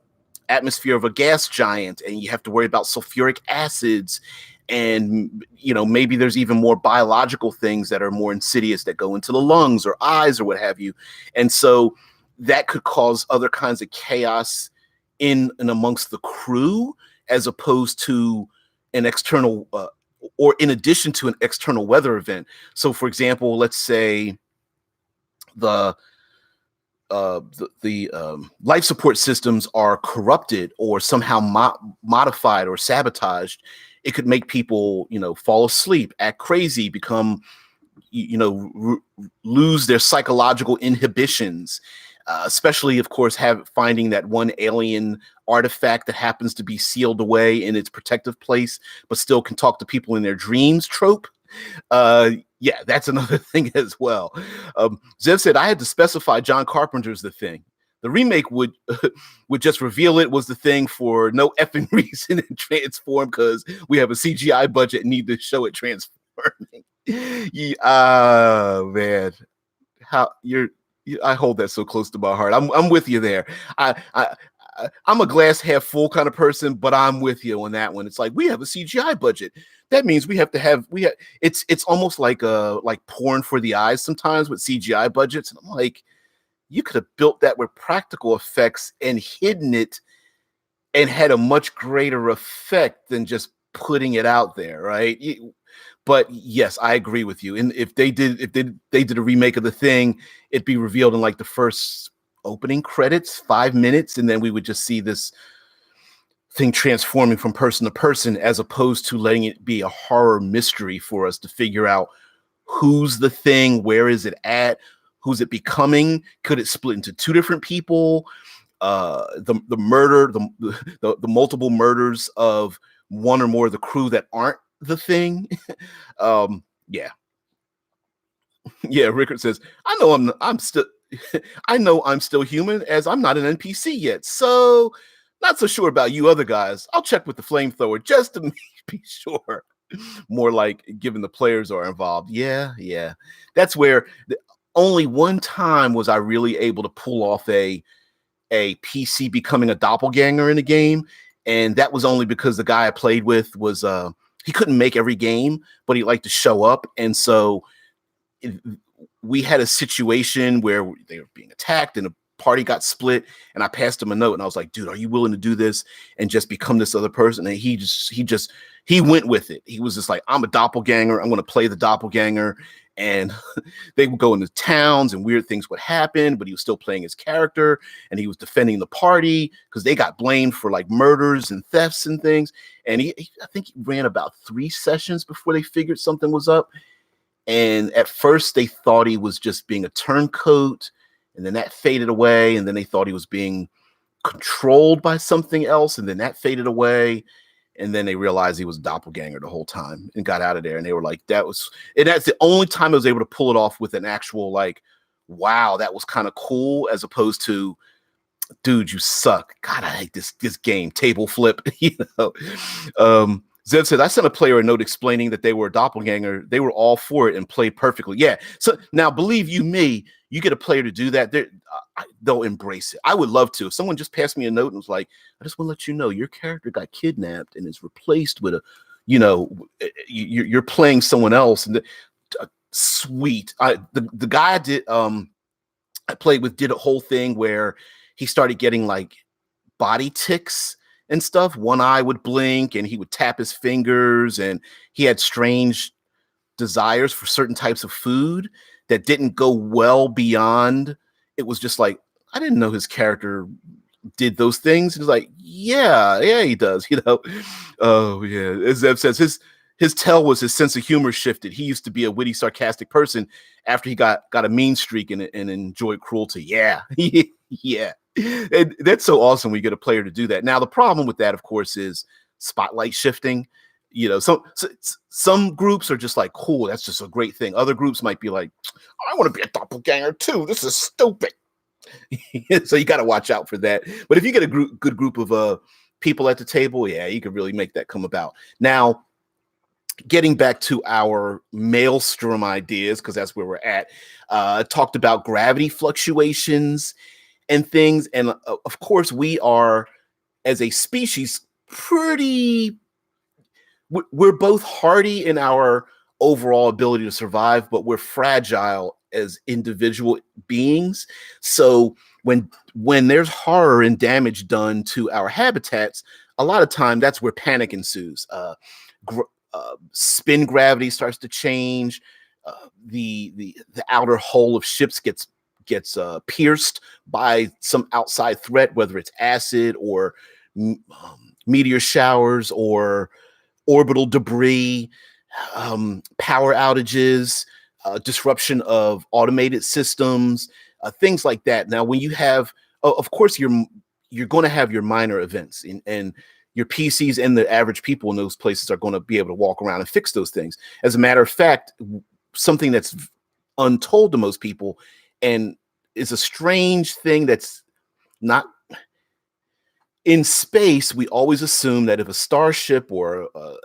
atmosphere of a gas giant and you have to worry about sulfuric acids, and maybe there's even more biological things that are more insidious that go into the lungs or eyes or what have you. And so that could cause other kinds of chaos in and amongst the crew, as opposed to an external or in addition to an external weather event. So for example, let's say the life support systems are corrupted or somehow modified or sabotaged. It could make people, fall asleep, act crazy, become, lose their psychological inhibitions, especially, of course, finding that one alien artifact that happens to be sealed away in its protective place, but still can talk to people in their dreams trope. Yeah, that's another thing as well. Zev said, I had to specify John Carpenter's The Thing. The remake would just reveal it was The Thing for no effing reason and transform because we have a CGI budget and need to show it transforming. Man, I hold that so close to my heart. I'm with you there. I'm a glass half full kind of person, but I'm with you on that one. It's like, we have a CGI budget. That means it's almost like porn for the eyes sometimes with CGI budgets. And I'm like, you could have built that with practical effects and hidden it and had a much greater effect than just putting it out there, right? But yes, I agree with you. And if they did a remake of The Thing, it'd be revealed in like the first opening credits, 5 minutes, and then we would just see this thing transforming from person to person, as opposed to letting it be a horror mystery for us to figure out who's the thing, where is it at, who's it becoming, could it split into 2 different people, the murder, the multiple murders of one or more of the crew that aren't the thing. Yeah. Rickard says, I know I'm still human, as I'm not an NPC yet, so not so sure about you other guys. I'll check with the flamethrower just to be sure. More like given the players are involved. Yeah. That's where only one time was I really able to pull off a PC becoming a doppelganger in a game, and that was only because the guy I played with was he couldn't make every game, but he liked to show up, and so we had a situation where they were being attacked in a party got split, and I passed him a note, and I was like, dude, are you willing to do this and just become this other person? And he went with it. He was just like, I'm a doppelganger. I'm going to play the doppelganger. And they would go into towns and weird things would happen, but he was still playing his character, and he was defending the party because they got blamed for like murders and thefts and things. And I think he ran about 3 sessions before they figured something was up. And at first they thought he was just being a turncoat, and then that faded away. And then they thought he was being controlled by something else, and then that faded away. And then they realized he was a doppelganger the whole time and got out of there. And they were like, that's the only time I was able to pull it off with an actual, like, wow, that was kind of cool, as opposed to, dude, you suck. God, I hate this game. Table flip, Zev said, I sent a player a note explaining that they were a doppelganger. They were all for it and played perfectly. Yeah. So now, believe you me, you get a player to do that, they'll embrace it. I would love to. If someone just passed me a note and was like, I just want to let you know your character got kidnapped and is replaced with you're playing someone else. And sweet. The guy I played with did a whole thing where he started getting like body tics and stuff. One eye would blink and he would tap his fingers, and he had strange desires for certain types of food that didn't go well beyond. It was just like, I didn't know his character did those things. He was like, yeah, he does, Oh yeah. As Zev says, his tell was his sense of humor shifted. He used to be a witty, sarcastic person after he got a mean streak and enjoyed cruelty. Yeah. Yeah. And that's so awesome when you get a player to do that. Now, the problem with that, of course, is spotlight shifting. Some groups are just like, cool, that's just a great thing. Other groups might be like, I want to be a doppelganger too. This is stupid. So you got to watch out for that. But if you get a good group of people at the table, yeah, you can really make that come about. Now, getting back to our Maelstrom ideas, because that's where we're at, talked about gravity fluctuations and things. And of course, we are, as a species, we're both hardy in our overall ability to survive, but we're fragile as individual beings. So when there's horror and damage done to our habitats, a lot of time that's where panic ensues. Spin gravity starts to change. The outer hull of ships gets pierced by some outside threat, whether it's acid or meteor showers or orbital debris, power outages, disruption of automated systems, things like that. Now, when you have, of course, you're going to have your minor events, and your PCs and the average people in those places are going to be able to walk around and fix those things. As a matter of fact, something that's untold to most people and is a strange thing that's not in space, we always assume that if a starship or a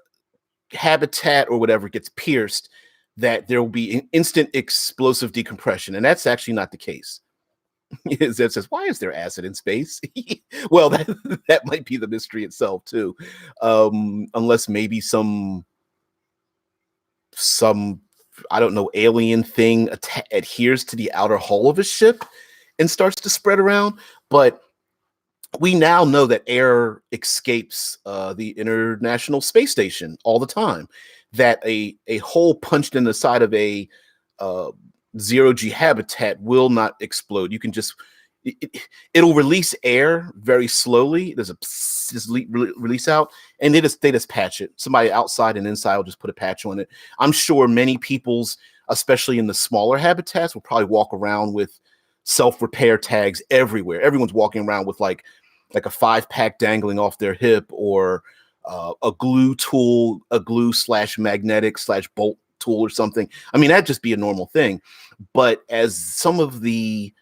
habitat or whatever gets pierced, that there will be an instant explosive decompression. And that's actually not the case. Zev says, why is there acid in space? Well, that might be the mystery itself too. Unless maybe some I don't know, alien thing adheres to the outer hull of a ship and starts to spread around. But we now know that air escapes the International Space Station all the time, that a hole punched in the side of a zero-G habitat will not explode. You can just, it'll release air very slowly. There's release out, and they just patch it. Somebody outside and inside will just put a patch on it. I'm sure many people's, especially in the smaller habitats, will probably walk around with self-repair tags everywhere. Everyone's walking around with like a 5-pack dangling off their hip, or a glue tool, a glue/magnetic/bolt tool or something. I mean, that'd just be a normal thing. But as some of the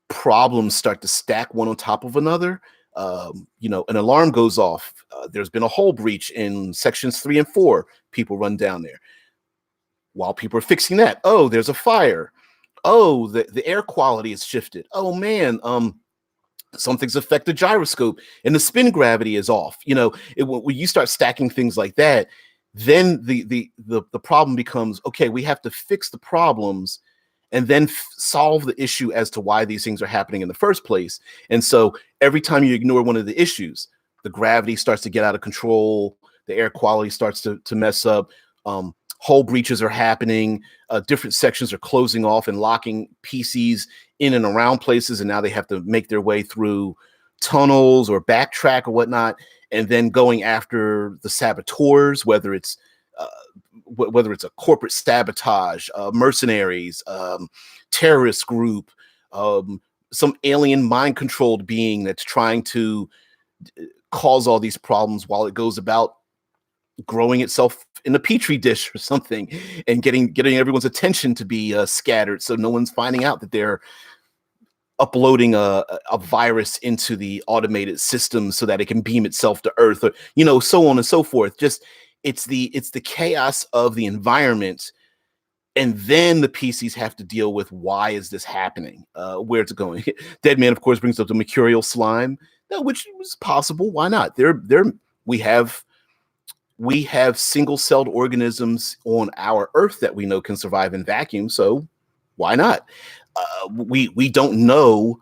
problems start to stack one on top of another, an alarm goes off. There's been a hull breach in sections 3 and 4. People run down there. While people are fixing that, oh, there's a fire. Oh, the air quality has shifted. Oh man, something's affected the gyroscope and the spin gravity is off. When you start stacking things like that, then the problem becomes, okay, we have to fix the problems and then solve the issue as to why these things are happening in the first place. And so every time you ignore one of the issues, the gravity starts to get out of control, the air quality starts to mess up, hull breaches are happening, different sections are closing off and locking PCs in and around places, and now they have to make their way through tunnels or backtrack or whatnot, and then going after the saboteurs, whether it's a corporate sabotage, mercenaries, terrorist group, some alien mind-controlled being that's trying to cause all these problems while it goes about growing itself in a petri dish or something, and getting everyone's attention to be scattered, so no one's finding out that they're uploading a virus into the automated system so that it can beam itself to Earth, or so on and so forth. Just it's the chaos of the environment, and then the PCs have to deal with why is this happening, where it's going. Dead Man, of course, brings up the mercurial slime, which was possible. Why not? We have single-celled organisms on our Earth that we know can survive in vacuum, so why not? We don't know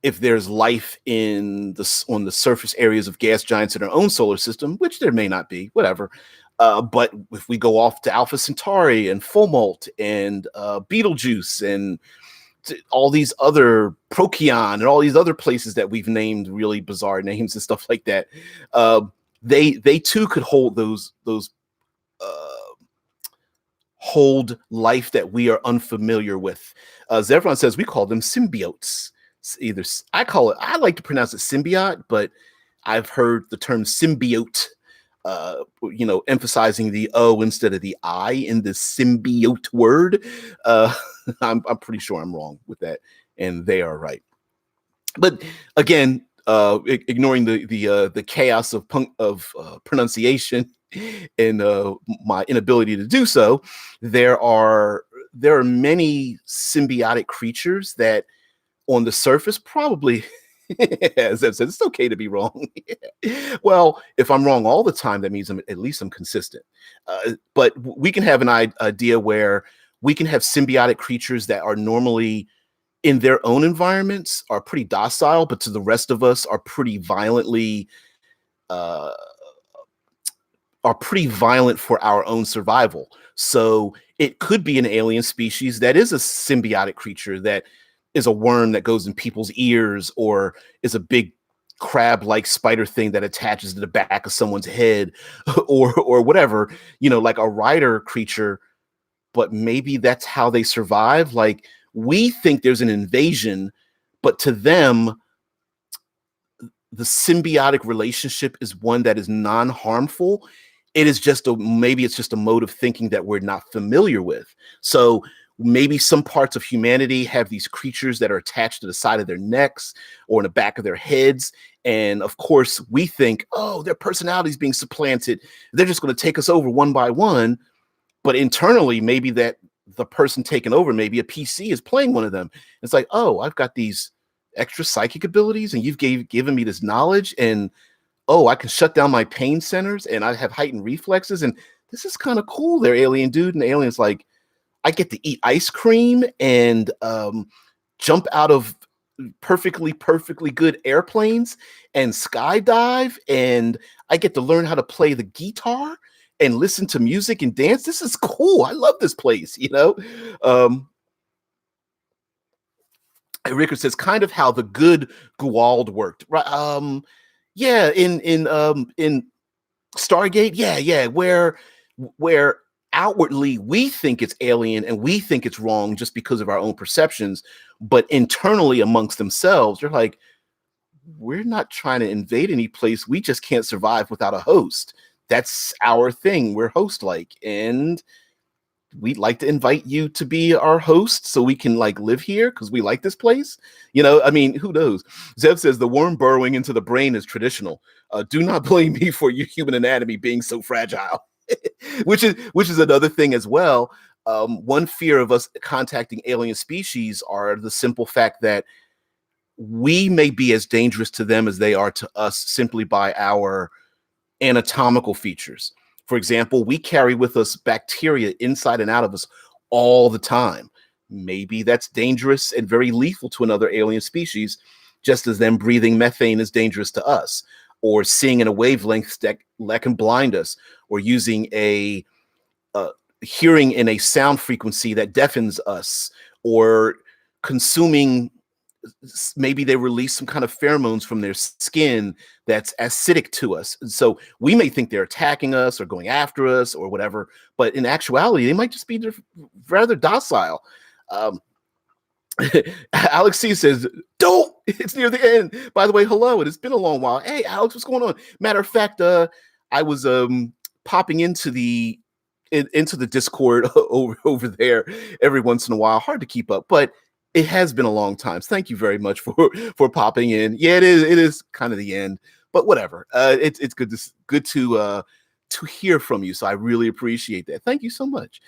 if there's life on the surface areas of gas giants in our own solar system, which there may not be, whatever. But if we go off to Alpha Centauri and Fomalt and Betelgeuse and all these other Procyon and all these other places that we've named really bizarre names and stuff like that, they too could hold those hold life that we are unfamiliar with. Zevron says we call them symbiotes. I like to pronounce it symbiote, but I've heard the term symbiote, emphasizing the O instead of the I in the symbiote word. I'm pretty sure I'm wrong with that, and they are right. But again, ignoring the chaos of pronunciation and my inability to do so, there are many symbiotic creatures that, on the surface, probably, as I've said, it's okay to be wrong. Well, if I'm wrong all the time, that means at least I'm consistent. But we can have an idea where we can have symbiotic creatures that are normally in their own environments are pretty docile, but to the rest of us are pretty violently violent for our own survival. So it could be an alien species that is a symbiotic creature that is a worm that goes in people's ears, or is a big crab-like spider thing that attaches to the back of someone's head, or whatever, like a rider creature, but maybe that's how they survive. Like, we think there's an invasion, but to them, the symbiotic relationship is one that is non-harmful. It's just a mode of thinking that we're not familiar with. So maybe some parts of humanity have these creatures that are attached to the side of their necks or in the back of their heads. And of course, we think, oh, their personality is being supplanted. They're just going to take us over one by one. But internally, maybe that the person taking over, maybe a PC, is playing one of them. It's like, oh, I've got these extra psychic abilities, and you've given me this knowledge, and oh, I can shut down my pain centers, and I have heightened reflexes, and this is kind of cool there, alien dude. And the alien's like, I get to eat ice cream and jump out of perfectly good airplanes and skydive, and I get to learn how to play the guitar and listen to music and dance. This is cool. I love this place, Rickard says kind of how the good Guald worked, right? Yeah, in Stargate, yeah, where outwardly we think it's alien and we think it's wrong just because of our own perceptions, but internally amongst themselves, they're like, we're not trying to invade any place. We just can't survive without a host. That's our thing. We're host-like, and we'd like to invite you to be our host so we can live here because we like this place. I mean, who knows? Zev says the worm burrowing into the brain is traditional. Do not blame me for your human anatomy being so fragile. which is another thing as well. One fear of us contacting alien species are the simple fact that we may be as dangerous to them as they are to us simply by our anatomical features. For example, we carry with us bacteria inside and out of us all the time. maybe that's dangerous and very lethal to another alien species, just as them breathing methane is dangerous to us, or seeing in a wavelength that can blind us, or using a hearing in a sound frequency that deafens us, or consuming, maybe they release some kind of pheromones from their skin that's acidic to us. And so we may think they're attacking us or going after us or whatever, but in actuality, they might just be rather docile. Alex C says, don't, it's near the end. By the way, hello, it's been a long while. Hey, Alex, what's going on? Matter of fact, I was popping into the Discord over there every once in a while. Hard to keep up, but it has been a long time. Thank you very much for popping in. Yeah, it is kind of the end, but whatever. It's good to hear from you. So I really appreciate that. Thank you so much.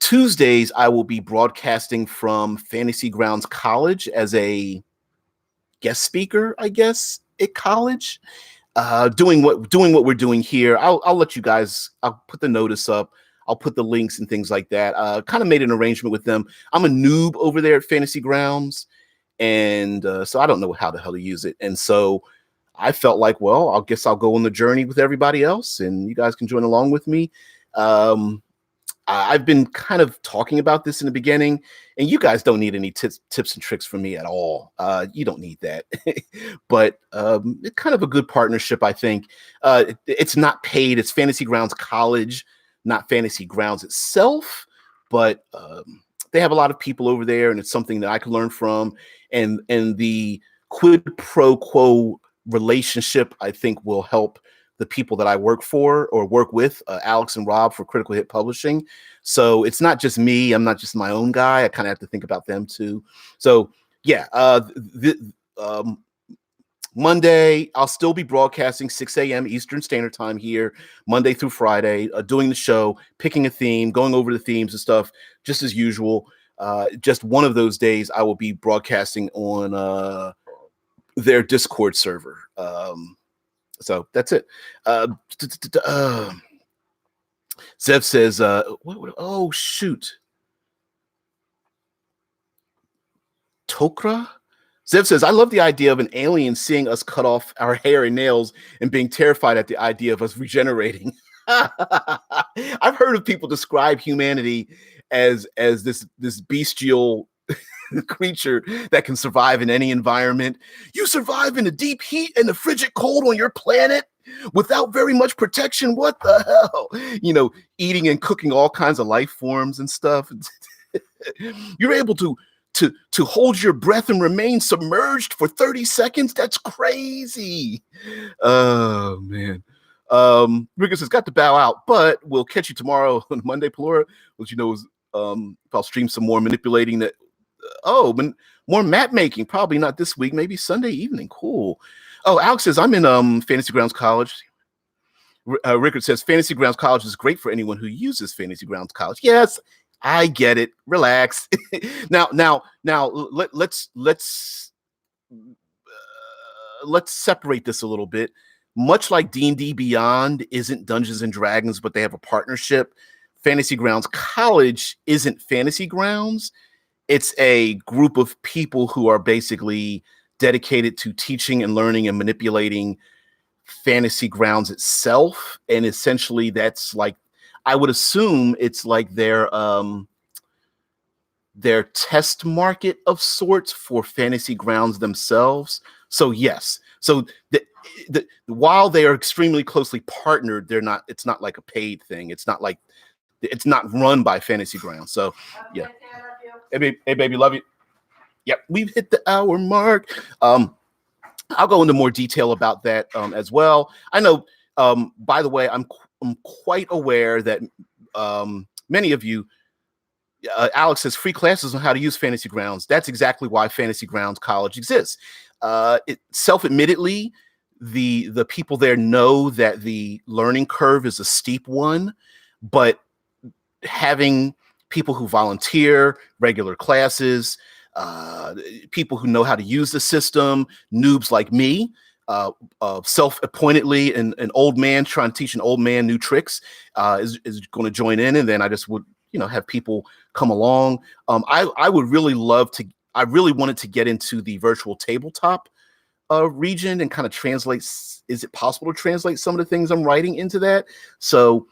Tuesdays, I will be broadcasting from Fantasy Grounds College as a guest speaker, I guess, at college, doing what we're doing here. I'll let you guys, I'll put the notice up. I'll put the links and things like that. Kind of made an arrangement with them. I'm a noob over there at Fantasy Grounds, and so I don't know how the hell to use it. And so I felt like, well, I guess I'll go on the journey with everybody else, and you guys can join along with me. I've been kind of talking about this in the beginning, and you guys don't need any tips and tricks from me at all. You don't need that, but it's kind of a good partnership, I think. It's not paid. It's Fantasy Grounds College, not Fantasy Grounds itself, but they have a lot of people over there, and it's something that I can learn from. And the quid pro quo relationship, I think, will help the people that I work for or work with, Alex and Rob for Critical Hit Publishing. So it's not just me. I'm not just my own guy. I kind of have to think about them too. So yeah, Monday, I'll still be broadcasting 6 a.m. Eastern Standard Time here, Monday through Friday, doing the show, picking a theme, going over the themes and stuff, just as usual. Just one of those days, I will be broadcasting on their Discord server. So that's it. Zev says, oh, shoot. Tokra? Zev says, I love the idea of an alien seeing us cut off our hair and nails and being terrified at the idea of us regenerating. I've heard of people describe humanity as this bestial creature that can survive in any environment. You survive in the deep heat and the frigid cold on your planet without very much protection. What the hell? Eating and cooking all kinds of life forms and stuff. You're able to hold your breath and remain submerged for 30 seconds. That's crazy. Oh man. Rick says, got to bow out, but we'll catch you tomorrow on Monday, Pelora, which if I'll stream some more manipulating that. More map making, probably not this week, maybe Sunday evening. Cool. Oh, Alex says, I'm in Fantasy Grounds College. Rickard says, Fantasy Grounds College is great for anyone who uses Fantasy Grounds College. Yes, I get it. Relax. Now, let's separate this a little bit. Much like D&D Beyond isn't Dungeons and Dragons, but they have a partnership. Fantasy Grounds College isn't Fantasy Grounds. It's a group of people who are basically dedicated to teaching and learning and manipulating Fantasy Grounds itself. And essentially that's like, I would assume it's like their test market of sorts for Fantasy Grounds themselves. So yes. So while they are extremely closely partnered, it's not like a paid thing. It's not run by Fantasy Grounds. So yeah. Hey, baby, love you. Yep, we've hit the hour mark. I'll go into more detail about that as well. I know, by the way, I'm quite aware that many of you, Alex says, free classes on how to use Fantasy Grounds. That's exactly why Fantasy Grounds College exists. Self-admittedly, the people there know that the learning curve is a steep one, but having people who volunteer, regular classes, people who know how to use the system, noobs like me, self-appointedly an old man trying to teach an old man new tricks is going to join in. And then I just would, have people come along. I would really love to. I really wanted to get into the virtual tabletop region and kind of translate. Is it possible to translate some of the things I'm writing into that? So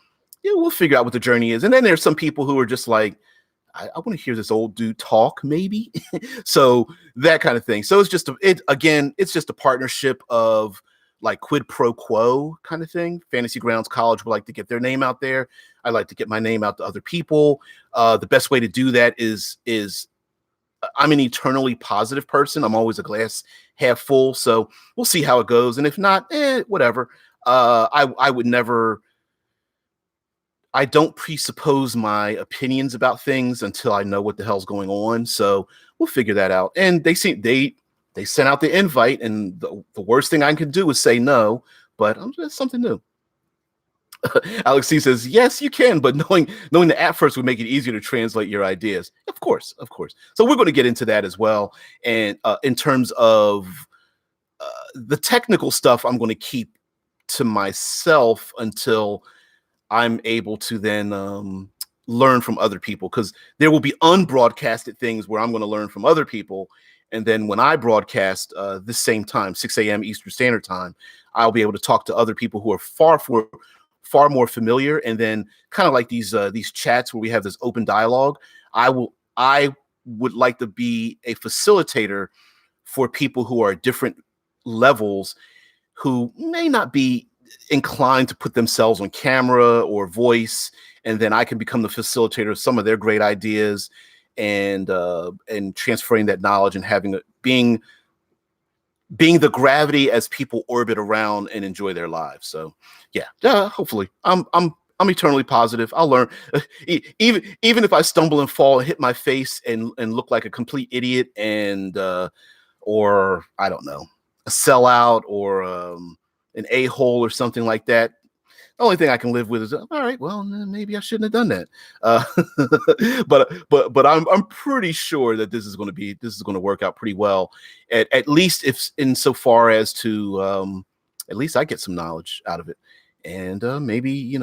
we'll figure out what the journey is. And then there's some people who are just like, I want to hear this old dude talk, maybe. So that kind of thing. So it's just it's just a partnership of like quid pro quo kind of thing. Fantasy Grounds College would like to get their name out there. I like to get my name out to other people. The best way to do that is I'm an eternally positive person. I'm always a glass half full. So we'll see how it goes. And if not, whatever. I would never. I don't presuppose my opinions about things until I know what the hell's going on. So we'll figure that out. And they sent out the invite, and the worst thing I can do is say no. But I'm just something new. Alex C says, yes, you can, but knowing the app first would make it easier to translate your ideas. Of course. So we're going to get into that as well. And in terms of the technical stuff, I'm going to keep to myself until I'm able to then learn from other people, because there will be unbroadcasted things where I'm going to learn from other people. And then when I broadcast this same time, 6 a.m. Eastern Standard Time, I'll be able to talk to other people who are far more familiar. And then kind of like these chats where we have this open dialogue, I would like to be a facilitator for people who are at different levels, who may not be inclined to put themselves on camera or voice, and then I can become the facilitator of some of their great ideas, and transferring that knowledge and being the gravity as people orbit around and enjoy their lives. So yeah, hopefully I'm eternally positive. I'll learn, even if I stumble and fall and hit my face and look like a complete idiot, and or I don't know, a sellout or an a-hole or something like that. The only thing I can live with is, all right, well, maybe I shouldn't have done that. But I'm pretty sure that this is going to work out pretty well. At least if insofar as to at least I get some knowledge out of it, and maybe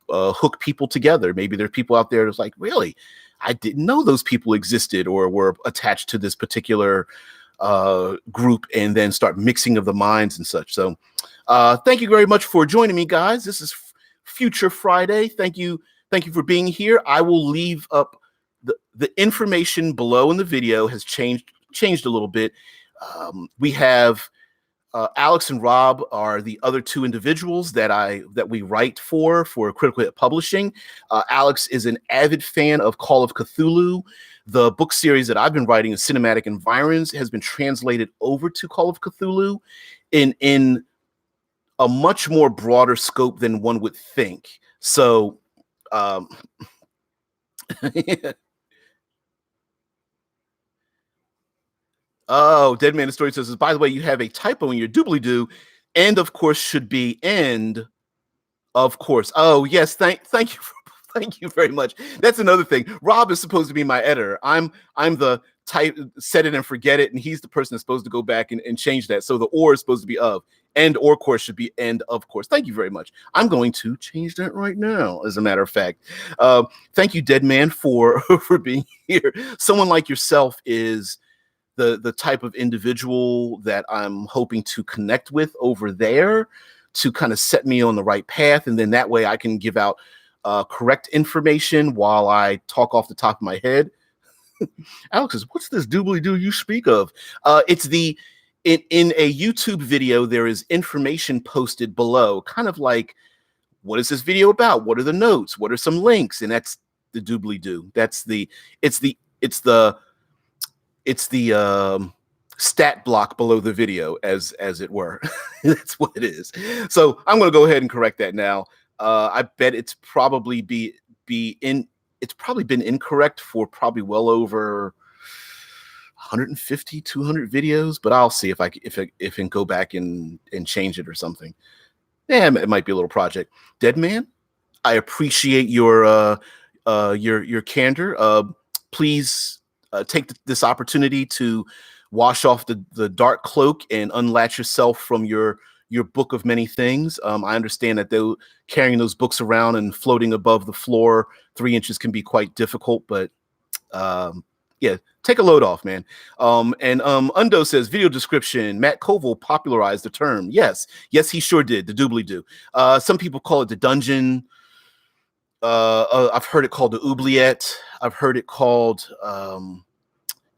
hook people together. Maybe there are people out there that's like, really, I didn't know those people existed or were attached to this particular group, and then start mixing of the minds and such. So thank you very much for joining me, guys. This is Future Friday. Thank you for being here. I will leave up the information below in the video. Has changed a little bit. We have Alex and Rob are the other two individuals that we write for Critical Hit Publishing. Alex is an avid fan of Call of Cthulhu. The book series that I've been writing, Cinematic Environs, has been translated over to Call of Cthulhu in a much more broader scope than one would think. So, oh, Dead Man the Story says, by the way, you have a typo in your doobly-doo. And of course should be end. Of course. Oh yes, thank you. Thank you very much. That's another thing. Rob is supposed to be my editor. I'm the type, set it and forget it, and he's the person that's supposed to go back and change that. So the or is supposed to be of. End or course should be end of course. Thank you very much. I'm going to change that right now, as a matter of fact. Thank you, Dead Man, for being here. Someone like yourself is the type of individual that I'm hoping to connect with over there, to kind of set me on the right path, and then that way I can give out correct information while I talk off the top of my head. Alex says, what's this doobly-doo you speak of? It's in a YouTube video, there is information posted below, kind of like, what is this video about? What are the notes? What are some links? And that's the doobly-doo. It's the stat block below the video, as it were. That's what it is. So I'm going to go ahead and correct that now. I bet it's probably it's probably been incorrect for probably well over 150, 200 videos, but I'll see if I can go back and change it or something. Yeah, it might be a little project. Dead Man, I appreciate your candor. Please take this opportunity to wash off the dark cloak and unlatch yourself from your your book of many things. I understand that they carrying those books around and floating above the floor 3 inches can be quite difficult, but yeah, take a load off, man. And Undo says video description. Matt Koval popularized the term. Yes, he sure did. The doobly doo. Some people call it the dungeon. I've heard it called the oubliette. I've heard it called,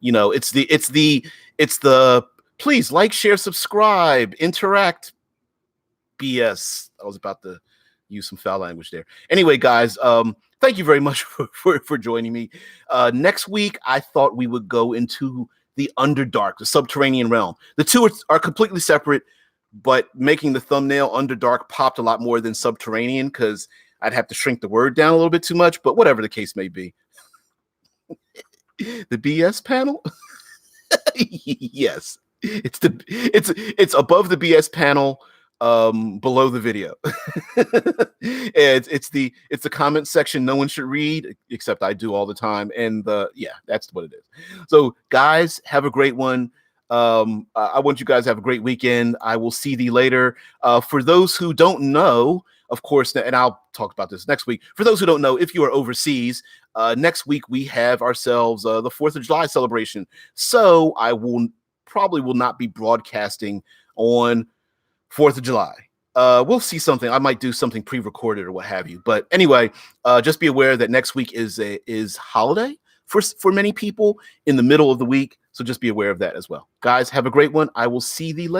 it's the please like, share, subscribe, interact BS. I was about to use some foul language there. Anyway, guys, thank you very much for joining me. Next week, I thought we would go into the Underdark, the subterranean realm. The two are completely separate, but making the thumbnail Underdark popped a lot more than subterranean because I'd have to shrink the word down a little bit too much, but whatever the case may be. The BS panel? Yes. It's above the BS panel, below the video. It's the comment section no one should read, except I do all the time. And yeah, that's what it is. So guys, have a great one. I want you guys to have a great weekend. I will see thee later. For those who don't know, of course, and I'll talk about this next week. For those who don't know, if you are overseas, next week we have ourselves the 4th of July celebration. So I probably will not be broadcasting on 4th of July. We'll see something. I might do something pre-recorded or what have you. But anyway, just be aware that next week is holiday for many people in the middle of the week. So just be aware of that as well. Guys, have a great one. I will see thee later.